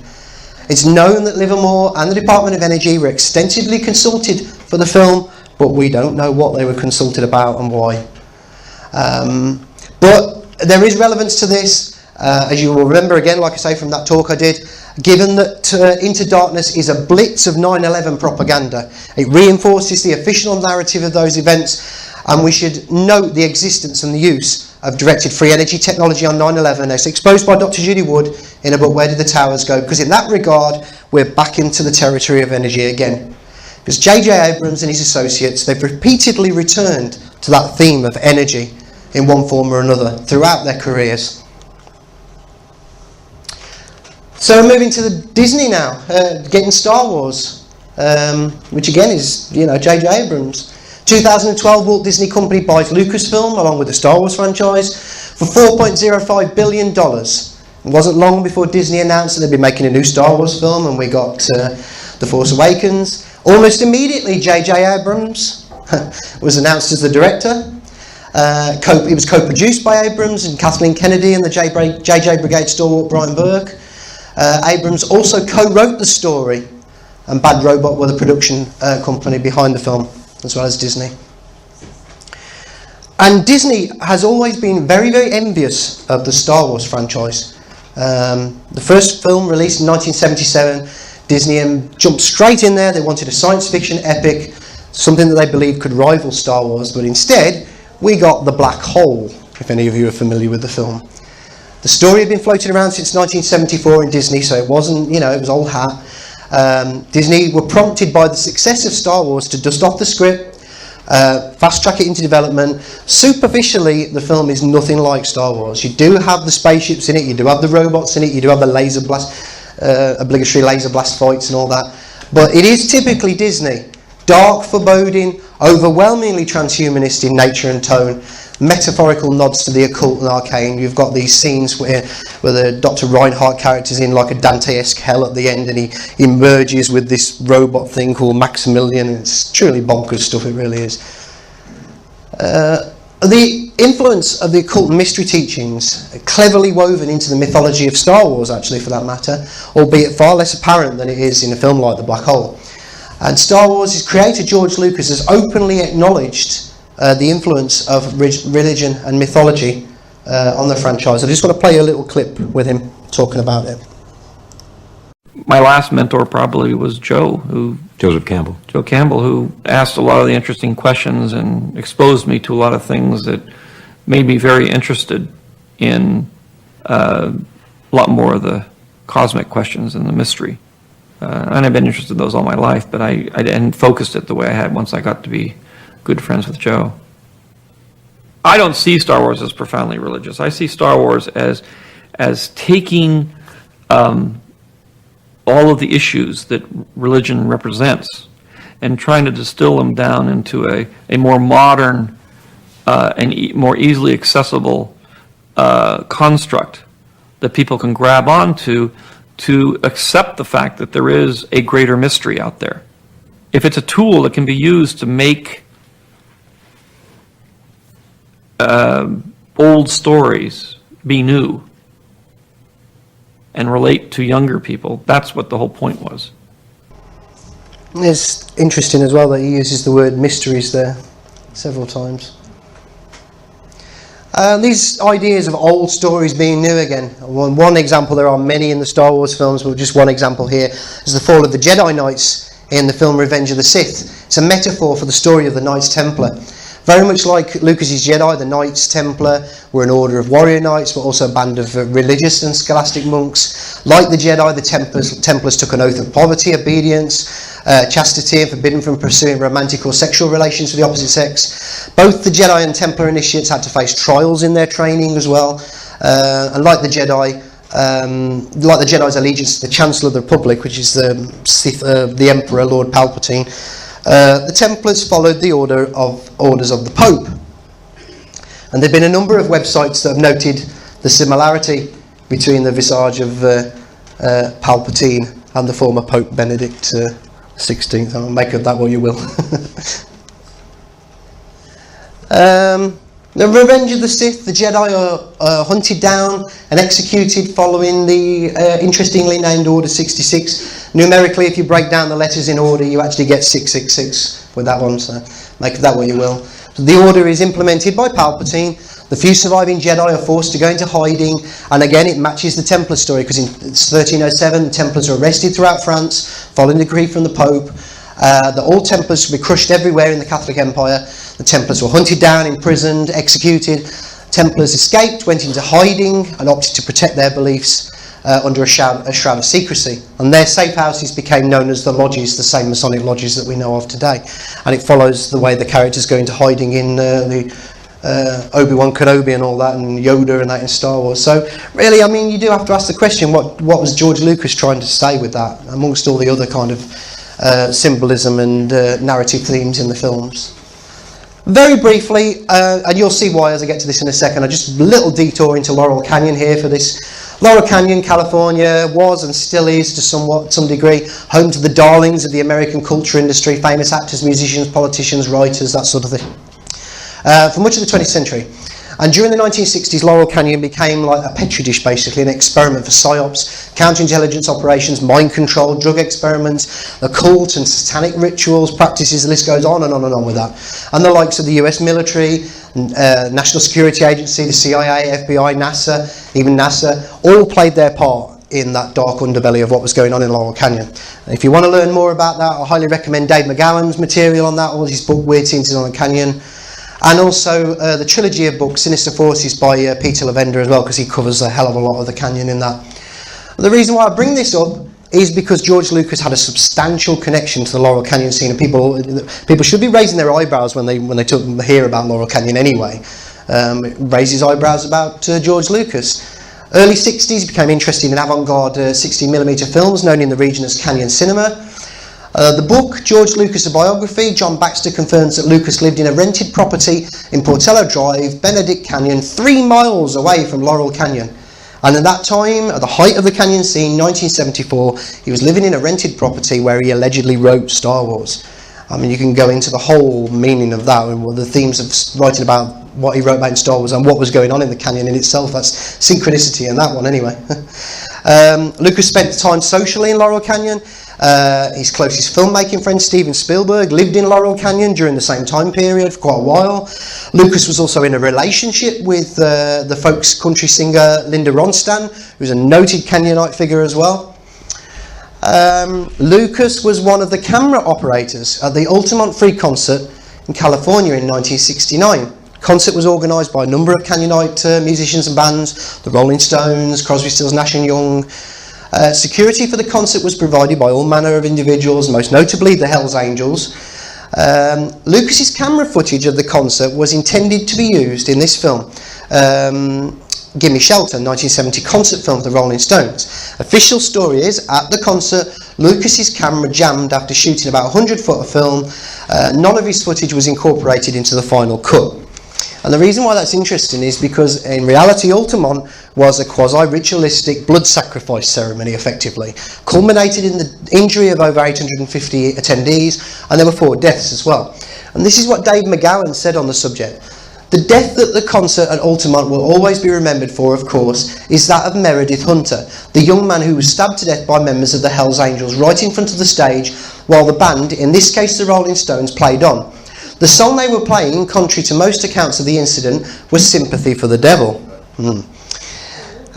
It's known that Livermore and the Department of Energy were extensively consulted for the film, but we don't know what they were consulted about and why. But there is relevance to this. As you will remember again, like I say from that talk I did, given that Into Darkness is a blitz of 9/11 propaganda, it reinforces the official narrative of those events, and we should note the existence and the use of directed free energy technology on 9/11 as exposed by Dr. Judy Wood in a book, Where Did the Towers Go? Because in that regard, we're back into the territory of energy again. Because J.J. Abrams and his associates, they've repeatedly returned to that theme of energy in one form or another throughout their careers. So we're moving to the Disney now, getting Star Wars, which again is, you know, J.J. Abrams. 2012, Walt Disney Company buys Lucasfilm along with the Star Wars franchise for $4.05 billion. It wasn't long before Disney announced that they'd be making a new Star Wars film, and we got The Force Awakens. Almost immediately, J.J. Abrams was announced as the director. It was co-produced by Abrams and Kathleen Kennedy and the J.J. Brigade stalwart Brian Burke. Abrams also co-wrote the story, and Bad Robot were the production company behind the film, as well as Disney. And Disney has always been very, very envious of the Star Wars franchise. The first film, released in 1977, Disney jumped straight in there. They wanted a science fiction epic, something that they believed could rival Star Wars, but instead we got The Black Hole, if any of you are familiar with the film. The story had been floating around since 1974 in Disney, so it wasn't, it was old hat. Disney were prompted by the success of Star Wars to dust off the script, fast track it into development. Superficially, the film is nothing like Star Wars. You do have the spaceships in it, you do have the robots in it, you do have the laser blast, obligatory laser blast fights and all that. But it is typically Disney. Dark, foreboding, overwhelmingly transhumanist in nature and tone, metaphorical nods to the occult and arcane. You've got these scenes where the Dr. Reinhardt character's in like a Dante-esque hell at the end, and he emerges with this robot thing called Maximilian. It's truly bonkers stuff, it really is. The influence of the occult mystery teachings are cleverly woven into the mythology of Star Wars, actually, for that matter, albeit far less apparent than it is in a film like The Black Hole. And Star Wars' creator George Lucas has openly acknowledged the influence of religion and mythology on the franchise. I just want to play a little clip with him talking about it. My last mentor probably was Joe Campbell, who asked a lot of the interesting questions and exposed me to a lot of things that made me very interested in a lot more of the cosmic questions and the mystery. And I've been interested in those all my life, but I hadn't focused it the way I had once I got to be good friends with Joe. I don't see Star Wars as profoundly religious. I see Star Wars as taking all of the issues that religion represents and trying to distill them down into a more modern and more easily accessible construct that people can grab onto to accept the fact that there is a greater mystery out there. If it's a tool that can be used to make old stories be new and relate to younger people, that's what the whole point was. It's interesting as well that he uses the word mysteries there several times. These ideas of old stories being new again. One example, there are many in the Star Wars films, but just one example here is the fall of the Jedi Knights in the film Revenge of the Sith. It's a metaphor for the story of the Knights Templar. Very much like Lucas's Jedi, the Knights Templar were an order of warrior knights, but also a band of religious and scholastic monks. Like the Jedi, the Templars took an oath of poverty, obedience, chastity, and forbidden from pursuing romantic or sexual relations with the opposite sex. Both the Jedi and Templar initiates had to face trials in their training as well. And like the Jedi's allegiance to the Chancellor of the Republic, which is the Emperor, Lord Palpatine, the Templars followed the orders of the Pope. And there have been a number of websites that have noted the similarity between the visage of Palpatine and the former Pope Benedict XVI. I'll make of that what you will. The Revenge of the Sith, the Jedi are hunted down and executed following the interestingly named Order 66. Numerically, if you break down the letters in order, you actually get 666 with that one, so make of that what you will. So the order is implemented by Palpatine. The few surviving Jedi are forced to go into hiding, and again it matches the Templar story, because in 1307 the Templars are arrested throughout France, following the decree from the Pope. All Templars were crushed everywhere in the Catholic Empire. The Templars were hunted down, imprisoned, executed. Templars escaped, went into hiding, and opted to protect their beliefs under a shroud of secrecy. And their safe houses became known as the lodges, the same Masonic lodges that we know of today. And it follows the way the characters go into hiding in the Obi-Wan Kenobi and all that, and Yoda and that in Star Wars. So really, I mean, you do have to ask the question, what was George Lucas trying to say with that, amongst all the other kind of symbolism and narrative themes in the films. Very briefly, and you'll see why as I get to this in a second, I just a little detour into Laurel Canyon here for this. Laurel Canyon, California was and still is to some degree home to the darlings of the American culture industry, famous actors, musicians, politicians, writers, that sort of thing, for much of the 20th century. And during the 1960s, Laurel Canyon became like a petri dish, basically, an experiment for psyops, counterintelligence operations, mind control, drug experiments, occult and satanic rituals, practices, the list goes on and on and on with that. And the likes of the US military, National Security Agency, the CIA, FBI, NASA, even NASA, all played their part in that dark underbelly of what was going on in Laurel Canyon. And if you want to learn more about that, I highly recommend Dave McGowan's material on that, or his book, Weird Scenes on the Canyon. And also the trilogy of books, Sinister Forces by Peter Lavender as well, because he covers a hell of a lot of the canyon in that. The reason why I bring this up is because George Lucas had a substantial connection to the Laurel Canyon scene, and people should be raising their eyebrows when they hear about Laurel Canyon anyway. Raise his eyebrows about George Lucas. Early 60s, he became interested in avant-garde 16mm films known in the region as Canyon Cinema. The book, George Lucas, A Biography, John Baxter confirms that Lucas lived in a rented property in Portello Drive, Benedict Canyon, 3 miles away from Laurel Canyon. And at that time, at the height of the canyon scene, 1974, he was living in a rented property where he allegedly wrote Star Wars. I mean, you can go into the whole meaning of that and the themes of writing about what he wrote about in Star Wars and what was going on in the canyon in itself. That's synchronicity in that one anyway. Lucas spent time socially in Laurel Canyon. His closest filmmaking friend, Steven Spielberg, lived in Laurel Canyon during the same time period for quite a while. Lucas was also in a relationship with the folk country singer Linda Ronstadt, who's a noted Canyonite figure as well. Lucas was one of the camera operators at the Altamont Free concert in California in 1969. The concert was organised by a number of Canyonite musicians and bands, the Rolling Stones, Crosby, Stills, Nash and Young. Security for the concert was provided by all manner of individuals, most notably the Hells Angels. Lucas's camera footage of the concert was intended to be used in this film, Gimme Shelter, 1970 concert film of the Rolling Stones. Official story is, at the concert, Lucas's camera jammed after shooting about 100 foot of film. None of his footage was incorporated into the final cut. And the reason why that's interesting is because in reality Altamont was a quasi-ritualistic blood sacrifice ceremony effectively, culminated in the injury of over 850 attendees, and there were 4 deaths as well. And this is what Dave McGowan said on the subject. The death that the concert at Altamont will always be remembered for, of course, is that of Meredith Hunter, the young man who was stabbed to death by members of the Hells Angels right in front of the stage while the band, in this case the Rolling Stones, played on. The song they were playing, contrary to most accounts of the incident, was Sympathy for the Devil.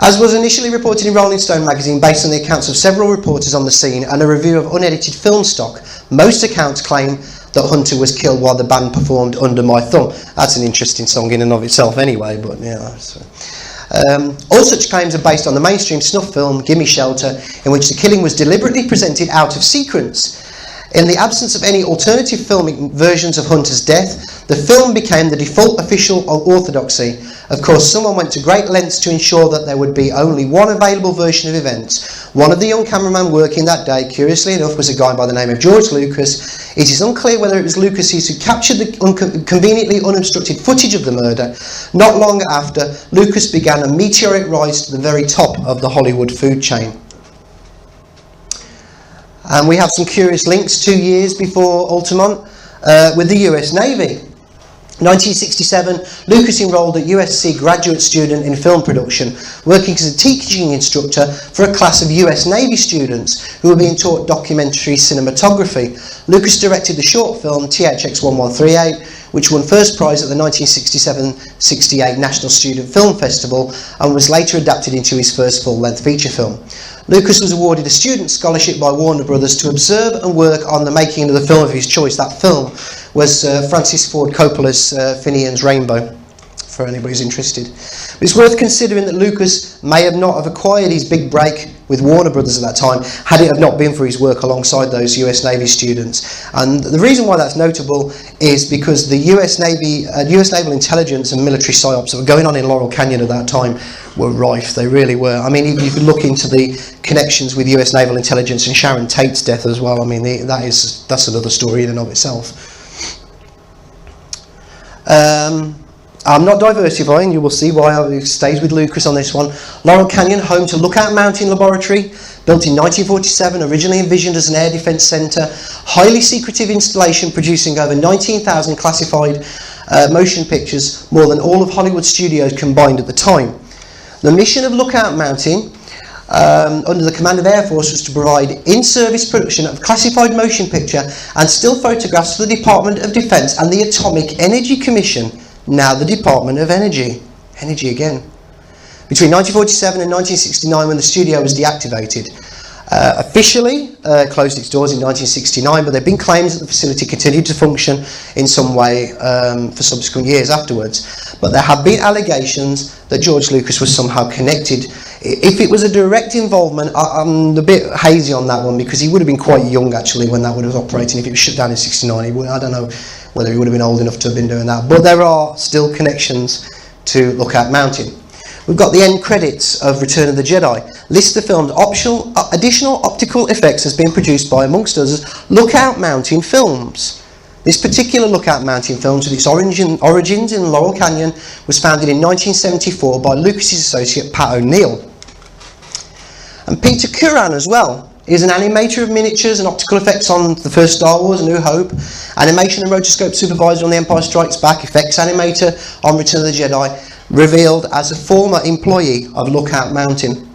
As was initially reported in Rolling Stone magazine based on the accounts of several reporters on the scene and a review of unedited film stock, most accounts claim that Hunter was killed while the band performed Under My Thumb. That's an interesting song in and of itself anyway, but yeah. All such claims are based on the mainstream snuff film Gimme Shelter, in which the killing was deliberately presented out of sequence. In the absence of any alternative filming versions of Hunter's death, the film became the default official orthodoxy. Of course, someone went to great lengths to ensure that there would be only one available version of events. One of the young cameramen working that day, curiously enough, was a guy by the name of George Lucas. It is unclear whether it was Lucas who captured the conveniently unobstructed footage of the murder. Not long after, Lucas began a meteoric rise to the very top of the Hollywood food chain. And we have some curious links 2 years before Altamont with the US Navy. 1967, Lucas enrolled a USC graduate student in film production, working as a teaching instructor for a class of US Navy students who were being taught documentary cinematography. Lucas directed the short film THX 1138, which won first prize at the 1967-68 National Student Film Festival and was later adapted into his first full-length feature film. Lucas was awarded a student scholarship by Warner Brothers to observe and work on the making of the film of his choice. That film was Francis Ford Coppola's Finian's Rainbow, for anybody who's interested. But it's worth considering that Lucas may have not have acquired his big break with Warner Brothers at that time had it have not been for his work alongside those US Navy students. And the reason why that's notable is because the US Naval Intelligence and military psyops that were going on in Laurel Canyon at that time were rife. They really were. I mean, you could look into the connections with US Naval Intelligence and Sharon Tate's death as well. I mean, that's another story in and of itself. I'm not diversifying, you will see why I stayed with Lucas on this one. Laurel Canyon, home to Lookout Mountain Laboratory, built in 1947, originally envisioned as an air defence centre, highly secretive installation producing over 19,000 classified motion pictures, more than all of Hollywood studios combined at the time. The mission of Lookout Mountain, under the command of Air Force, was to provide in-service production of classified motion picture and still photographs for the Department of Defence and the Atomic Energy Commission, now the Department of Energy. Energy again. Between 1947 and 1969, when the studio was deactivated. Officially closed its doors in 1969, but there have been claims that the facility continued to function in some way for subsequent years afterwards. But there have been allegations that George Lucas was somehow connected. If it was a direct involvement, I'm a bit hazy on that one, because he would have been quite young actually when that would have operated. If it was shut down in 69, I don't know whether he would have been old enough to have been doing that. But there are still connections to Lookout Mountain. We've got the end credits of Return of the Jedi. List the film's additional optical effects has been produced by, amongst others, Lookout Mountain Films. This particular Lookout Mountain Films, with its origins in Laurel Canyon, was founded in 1974 by Lucas's associate Pat O'Neill. And Peter Curran as well. He's an animator of miniatures and optical effects on the first Star Wars, A New Hope, animation and rotoscope supervisor on The Empire Strikes Back, effects animator on Return of the Jedi, revealed as a former employee of Lookout Mountain.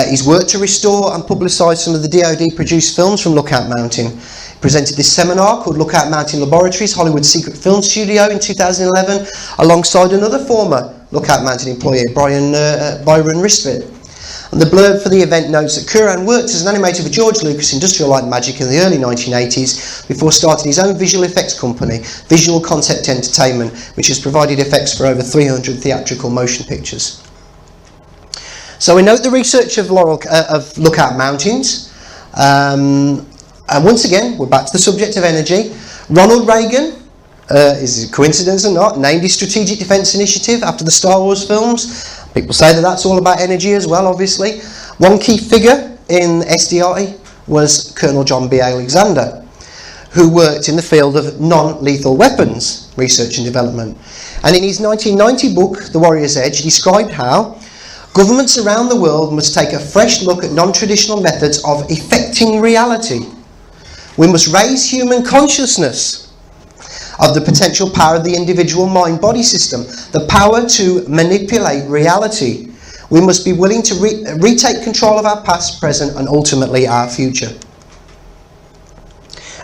He's worked to restore and publicise some of the DoD produced films from Lookout Mountain. He presented this seminar called Lookout Mountain Laboratories, Hollywood's secret film studio, in 2011, alongside another former Lookout Mountain employee, Byron Risford. And the blurb for the event notes that Curran worked as an animator for George Lucas Industrial Light and Magic in the early 1980s before starting his own visual effects company, Visual Concept Entertainment, which has provided effects for over 300 theatrical motion pictures. So we note the research of Lookout Mountains, and once again we're back to the subject of energy. Ronald Reagan, is it a coincidence or not, named his Strategic Defence Initiative after the Star Wars films. People say that that's all about energy as well, obviously. One key figure in SDI was Colonel John B. Alexander, who worked in the field of non-lethal weapons research and development. And in his 1990 book, The Warrior's Edge, described how governments around the world must take a fresh look at non-traditional methods of effecting reality. We must raise human consciousness of the potential power of the individual mind-body system, the power to manipulate reality. We must be willing to retake control of our past, present, and ultimately our future.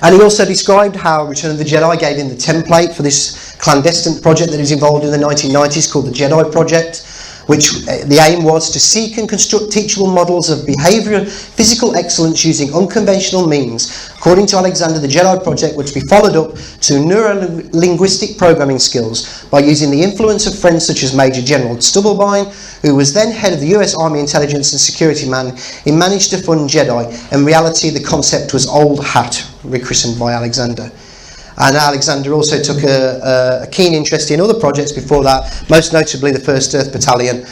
And he also described how Return of the Jedi gave him the template for this clandestine project that he was involved in the 1990s called the Jedi Project, which the aim was to seek and construct teachable models of behavioural physical excellence using unconventional means. According to Alexander, the Jedi Project was to be followed up to neuro-linguistic programming skills by using the influence of friends such as Major General Stubblebine, who was then head of the US Army Intelligence and Security Man. He managed to fund Jedi. In reality, the concept was Old Hat, rechristened by Alexander. And Alexander also took a keen interest in other projects before that, most notably the 1st Earth Battalion,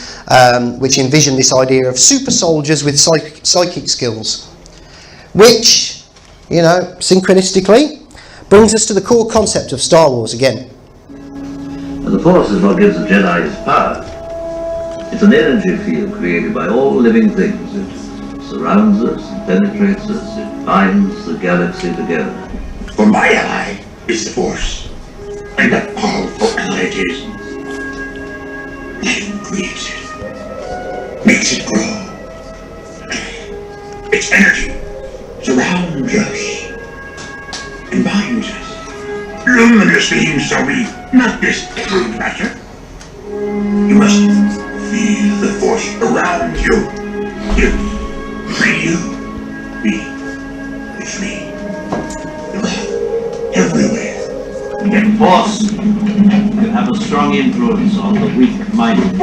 which envisioned this idea of super soldiers with psychic skills. Which, you know, synchronistically, brings us to the core concept of Star Wars again. And the Force is what gives the Jedi his power. It's an energy field created by all living things. It surrounds us, it penetrates us, it binds the galaxy together. For my ally is the Force, and a powerful ally it is. Life creates it, makes it grow. Its energy surrounds us and binds us. Luminous beings are we, not this crude matter. You must feel the Force around you. May you be with me. Everywhere. The Force can have a strong influence on the weak-minded.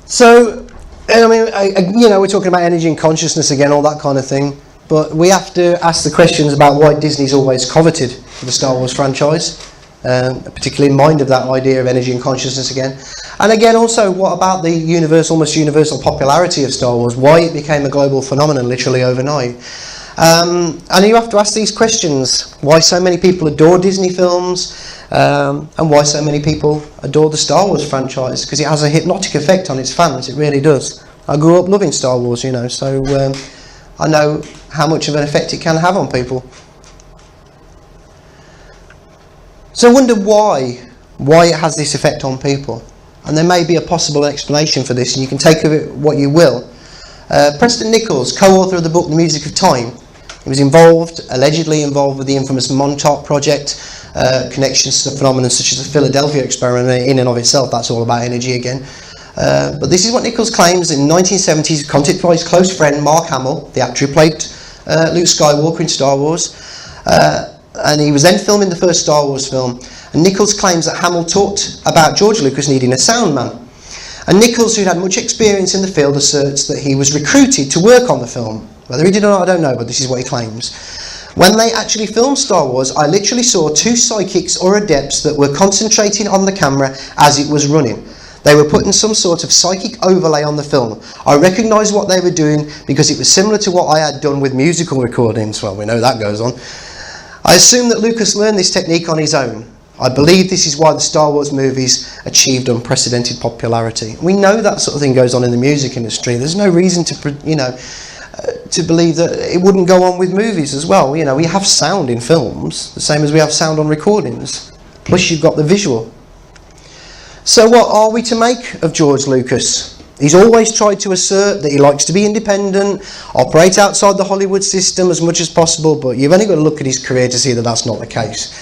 So, I mean, you know, we're talking about energy and consciousness again, all that kind of thing. But we have to ask the questions about why Disney's always coveted for the Star Wars franchise, particularly in mind of that idea of energy and consciousness again. And again, also, what about the almost universal popularity of Star Wars? Why it became a global phenomenon literally overnight? And you have to ask these questions. Why so many people adore Disney films, and why so many people adore the Star Wars franchise? Because it has a hypnotic effect on its fans, it really does. I grew up loving Star Wars, you know, so I know how much of an effect it can have on people. So I wonder why it has this effect on people. And there may be a possible explanation for this, and you can take of it what you will. Preston Nichols, co-author of the book The Music of Time, he was allegedly involved with the infamous Montauk project, connections to phenomena such as the Philadelphia experiment. In and of itself, that's all about energy again. But this is what Nichols claims. In the 1970s, he contacted by his close friend Mark Hamill, the actor who played Luke Skywalker in Star Wars, and he was then filming the first Star Wars film. And Nichols claims that Hamill talked about George Lucas needing a sound man. And Nichols, who'd had much experience in the field, asserts that he was recruited to work on the film. Whether he did or not, I don't know, but this is what he claims. When they actually filmed Star Wars, I literally saw two psychics or adepts that were concentrating on the camera as it was running. They were putting some sort of psychic overlay on the film. I recognised what they were doing because it was similar to what I had done with musical recordings. Well, we know that goes on. I assume that Lucas learned this technique on his own. I believe this is why the Star Wars movies achieved unprecedented popularity. We know that sort of thing goes on in the music industry. There's no reason to, you know, to believe that it wouldn't go on with movies as well. You know, we have sound in films, the same as we have sound on recordings. Plus you've got the visual. So what are we to make of George Lucas? He's always tried to assert that he likes to be independent, operate outside the Hollywood system as much as possible, but you've only got to look at his career to see that that's not the case.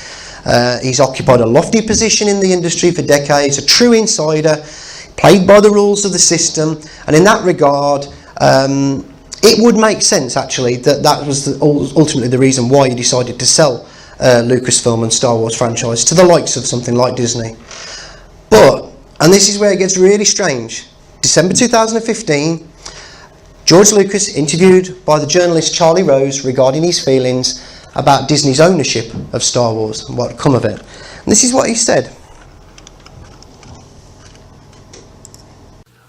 He's occupied a lofty position in the industry for decades, a true insider, played by the rules of the system, and in that regard, it would make sense actually that was ultimately the reason why he decided to sell Lucasfilm and Star Wars franchise to the likes of something like Disney. But, and this is where it gets really strange, December 2015, George Lucas interviewed by the journalist Charlie Rose regarding his feelings about Disney's ownership of Star Wars and what had come of it. And this is what he said.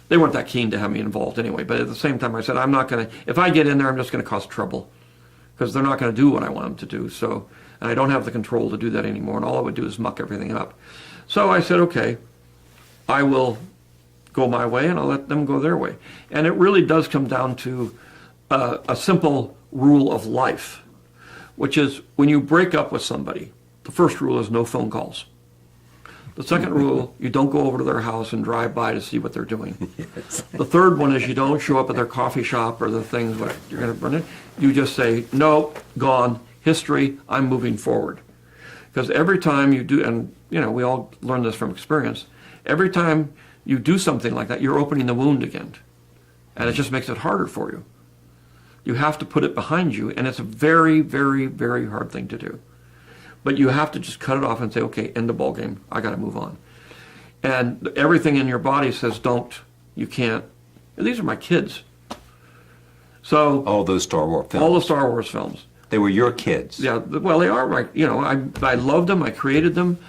They weren't that keen to have me involved anyway, but at the same time I said, I'm not going to, if I get in there, I'm just going to cause trouble because they're not going to do what I want them to do. So, and I don't have the control to do that anymore, and all I would do is muck everything up. So I said, okay, I will go my way and I'll let them go their way. And it really does come down to a simple rule of life, which is when you break up with somebody, the first rule is no phone calls. The second rule, you don't go over to their house and drive by to see what they're doing. Yes. The third one is you don't show up at their coffee shop or the things what you're going to run in. You just say, no, gone, history, I'm moving forward. Because every time you do, and you know, we all learn this from experience, every time you do something like that, you're opening the wound again. And it just makes it harder for you. You have to put it behind you, and it's a very, very, very hard thing to do. But you have to just cut it off and say, okay, end the ball game. I got to move on. And everything in your body says, don't, you can't. And these are my kids. So all those Star Wars films. All the Star Wars films. They were your kids. Yeah, well, they are. Like, you know, I loved them. I created them.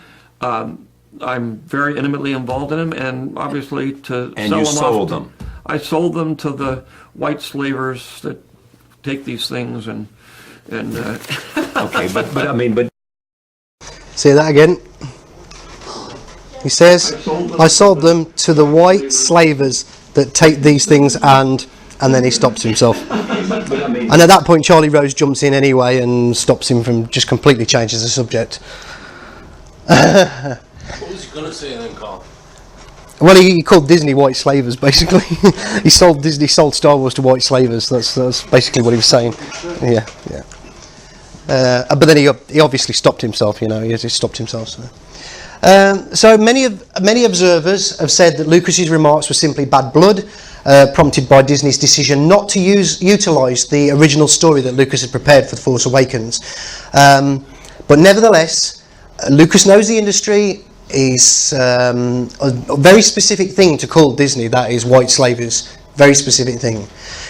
I'm very intimately involved in them, and obviously to and sell you them sold off. them. I sold them to the white slavers that take these things and. Okay, but I mean, but. Say that again. He says, I sold them to the white slavers that take these things, and then he stops himself. And at that point Charlie Rose jumps in anyway and stops him from, just completely changes the subject. What was he going to say then, Carl? Well, he called Disney white slavers, basically. he sold Star Wars to white slavers. That's basically what he was saying. Yeah. But then he obviously stopped himself. You know, he stopped himself. So many observers have said that Lucas's remarks were simply bad blood, prompted by Disney's decision not to utilise the original story that Lucas had prepared for The Force Awakens. But nevertheless, Lucas knows the industry. Is a very specific thing to call Disney, that is white slavers. Very specific thing.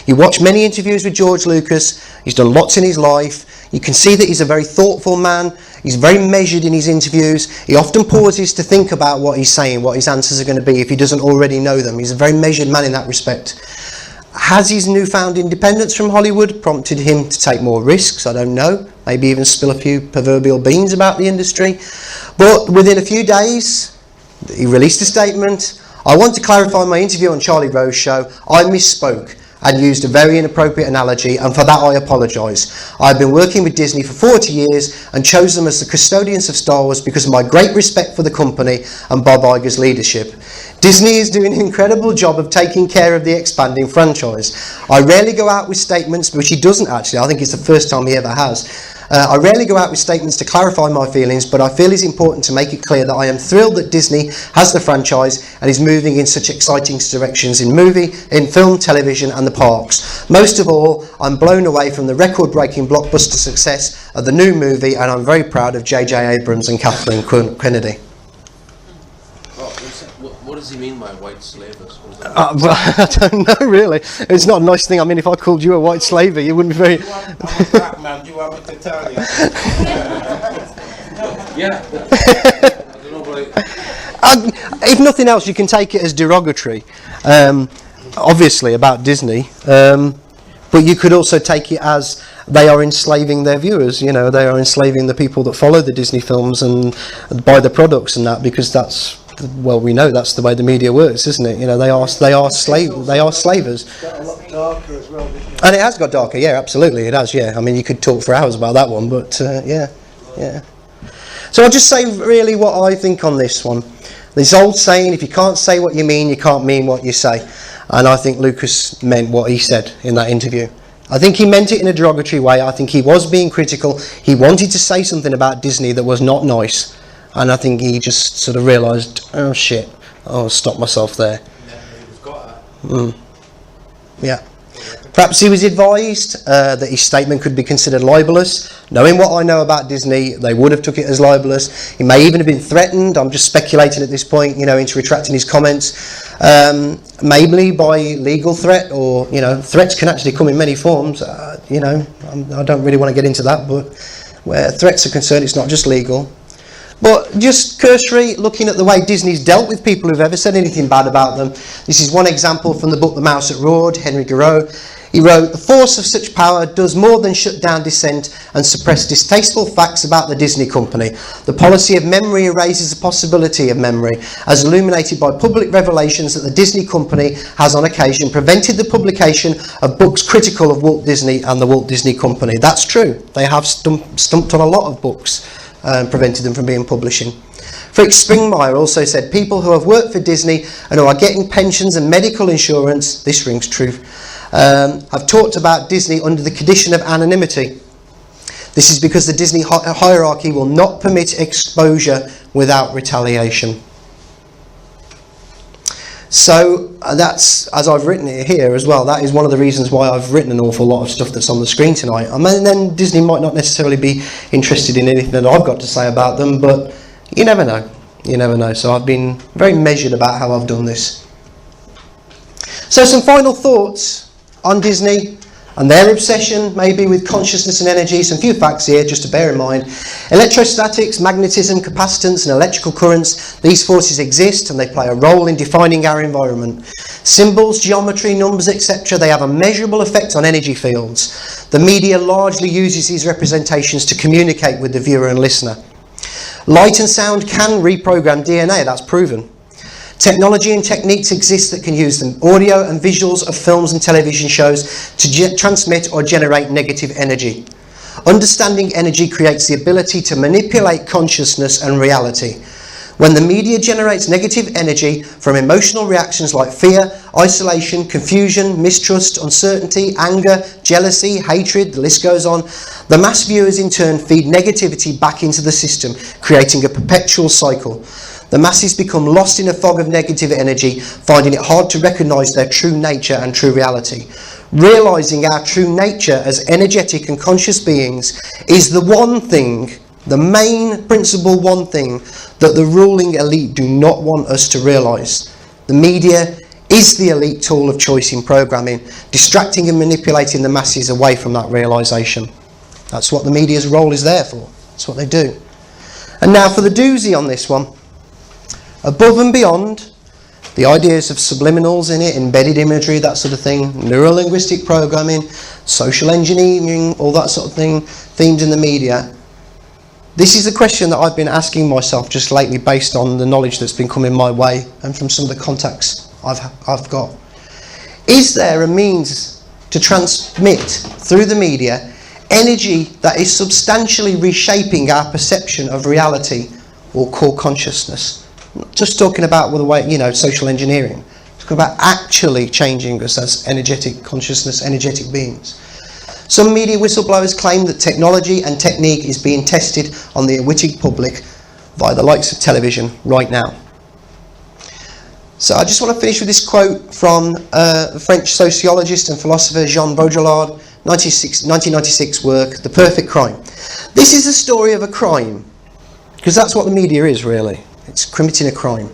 You watch many interviews with George Lucas. He's done lots in his life. You can see that he's a very thoughtful man. He's very measured in his interviews. He often pauses to think about what he's saying, what his answers are going to be if he doesn't already know them. He's a very measured man in that respect. Has his newfound independence from Hollywood prompted him to take more risks? I don't know. Maybe even spill a few proverbial beans about the industry. But within a few days, he released a statement. I want to clarify my interview on Charlie Rose's show. I misspoke and used a very inappropriate analogy, and for that I apologise. I've been working with Disney for 40 years and chose them as the custodians of Star Wars because of my great respect for the company and Bob Iger's leadership. Disney is doing an incredible job of taking care of the expanding franchise. I rarely go out with statements, which he doesn't actually, I think it's the first time he ever has. I rarely go out with statements to clarify my feelings, but I feel it's important to make it clear that I am thrilled that Disney has the franchise and is moving in such exciting directions in film, television and the parks. Most of all, I'm blown away from the record-breaking blockbuster success of the new movie, and I'm very proud of J.J. Abrams and Kathleen Kennedy. What does he mean by white slavers? Well, I don't know really. It's not a nice thing. I mean, if I called you a white slaver, you wouldn't be very... I'm a black man, do you want me to tell you? Yeah. I don't know what if nothing else, you can take it as derogatory, obviously, about Disney. But you could also take it as they are enslaving their viewers. You know, they are enslaving the people that follow the Disney films and buy the products and that, because that's... Well, we know that's the way the media works, isn't it? You know, they are slavers. Got a lot darker as well, didn't it? And it has got darker, yeah, absolutely, it has, yeah. I mean, you could talk for hours about that one, but yeah. So I'll just say really what I think on this one. This old saying, if you can't say what you mean, you can't mean what you say. And I think Lucas meant what he said in that interview. I think he meant it in a derogatory way. I think he was being critical. He wanted to say something about Disney that was not nice. And I think he just sort of realised, oh shit, I'll stop myself there. Yeah. Perhaps he was advised that his statement could be considered libelous. Knowing what I know about Disney, they would have took it as libelous. He may even have been threatened. I'm just speculating at this point, you know, into retracting his comments. Maybe by legal threat, or, you know, threats can actually come in many forms. You know, I don't really want to get into that, but where threats are concerned, it's not just legal. But just cursory, looking at the way Disney's dealt with people who've ever said anything bad about them. This is one example from the book The Mouse that Roared, Henry Thoreau. He wrote, "The force of such power does more than shut down dissent and suppress distasteful facts about the Disney company. The policy of memory erases the possibility of memory, as illuminated by public revelations that the Disney company has on occasion prevented the publication of books critical of Walt Disney and the Walt Disney Company." That's true. They have stumped on a lot of books. Prevented them from being publishing. Fritz Springmeier also said, "People who have worked for Disney and who are getting pensions and medical insurance," this rings true, have talked about Disney under the condition of anonymity. This is because the Disney hierarchy will not permit exposure without retaliation. So that's, as I've written it here as well, that is one of the reasons why I've written an awful lot of stuff that's on the screen tonight. I mean, then Disney might not necessarily be interested in anything that I've got to say about them, but you never know. You never know. So I've been very measured about how I've done this. So some final thoughts on Disney and their obsession maybe with consciousness and energy. Some few facts here just to bear in mind. Electrostatics, magnetism, capacitance and electrical currents, these forces exist and they play a role in defining our environment. Symbols, geometry, numbers, etc., they have a measurable effect on energy fields. The media largely uses these representations to communicate with the viewer and listener. Light and sound can reprogram DNA, that's proven. Technology and techniques exist that can use the audio and visuals of films and television shows to transmit or generate negative energy. Understanding energy creates the ability to manipulate consciousness and reality. When the media generates negative energy from emotional reactions like fear, isolation, confusion, mistrust, uncertainty, anger, jealousy, hatred, the list goes on, the mass viewers in turn feed negativity back into the system, creating a perpetual cycle. The masses become lost in a fog of negative energy, finding it hard to recognise their true nature and true reality. Realising our true nature as energetic and conscious beings is the one thing, the main principal one thing, that the ruling elite do not want us to realise. The media is the elite tool of choice in programming, distracting and manipulating the masses away from that realisation. That's what the media's role is there for. That's what they do. And now for the doozy on this one. Above and beyond The ideas of subliminals in it, embedded imagery, that sort of thing, neuro-linguistic programming, social engineering, all that sort of thing, themes in the media. This is a question that I've been asking myself just lately based on the knowledge that's been coming my way and from some of the contacts I've got. Is there a means to transmit through the media energy that is substantially reshaping our perception of reality or core consciousness? Not just talking about the way, social engineering. Talking about actually changing us as energetic consciousness, energetic beings. Some media whistleblowers claim that technology and technique is being tested on the unwitting public via the likes of television right now. So I just want to finish with this quote from the French sociologist and philosopher Jean Baudrillard, 1996 work, The Perfect Crime. This is the story of a crime, because that's what the media is really. It's committing a crime.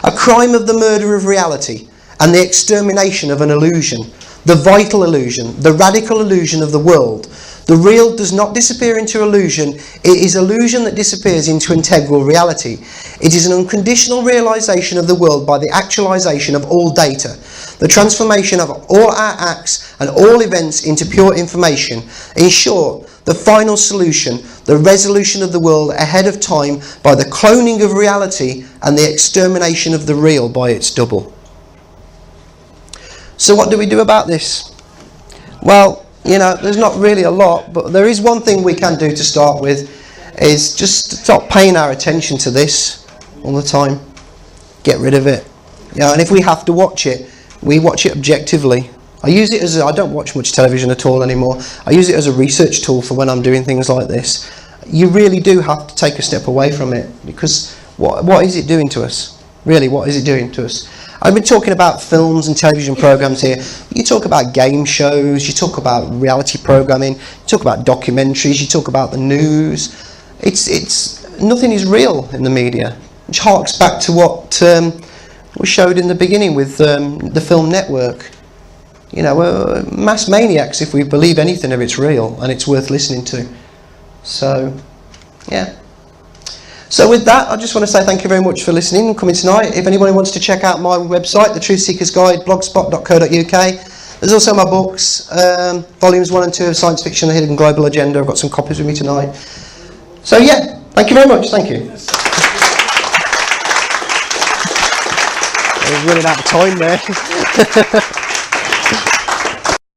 A crime of the murder of reality and the extermination of an illusion, the vital illusion, the radical illusion of the world. The real does not disappear into illusion, it is illusion that disappears into integral reality. It is an unconditional realization of the world by the actualization of all data, the transformation of all our acts and all events into pure information. In short, the final solution, the resolution of the world ahead of time by the cloning of reality and the extermination of the real by its double. So what do we do about this? Well, there's not really a lot, but there is one thing we can do to start with, is just stop paying our attention to this all the time. Get rid of it. And if we have to watch it, we watch it objectively. I use it I don't watch much television at all anymore. I use it as a research tool for when I'm doing things like this. You really do have to take a step away from it, because what is it doing to us? Really, what is it doing to us? I've been talking about films and television programs here. You talk about game shows, you talk about reality programming, you talk about documentaries, you talk about the news. It's nothing is real in the media, which harks back to what we showed in the beginning with the film Network. We're mass maniacs if we believe anything of it's real and it's worth listening to. So, yeah. So with that, I just want to say thank you very much for listening and coming tonight. If anybody wants to check out my website, The Truth Seeker's Guide, blogspot.co.uk. There's also my books, volumes 1 and 2 of Science Fiction, The Hidden Global Agenda. I've got some copies with me tonight. So yeah, thank you very much. Thank you. I was running out of time there.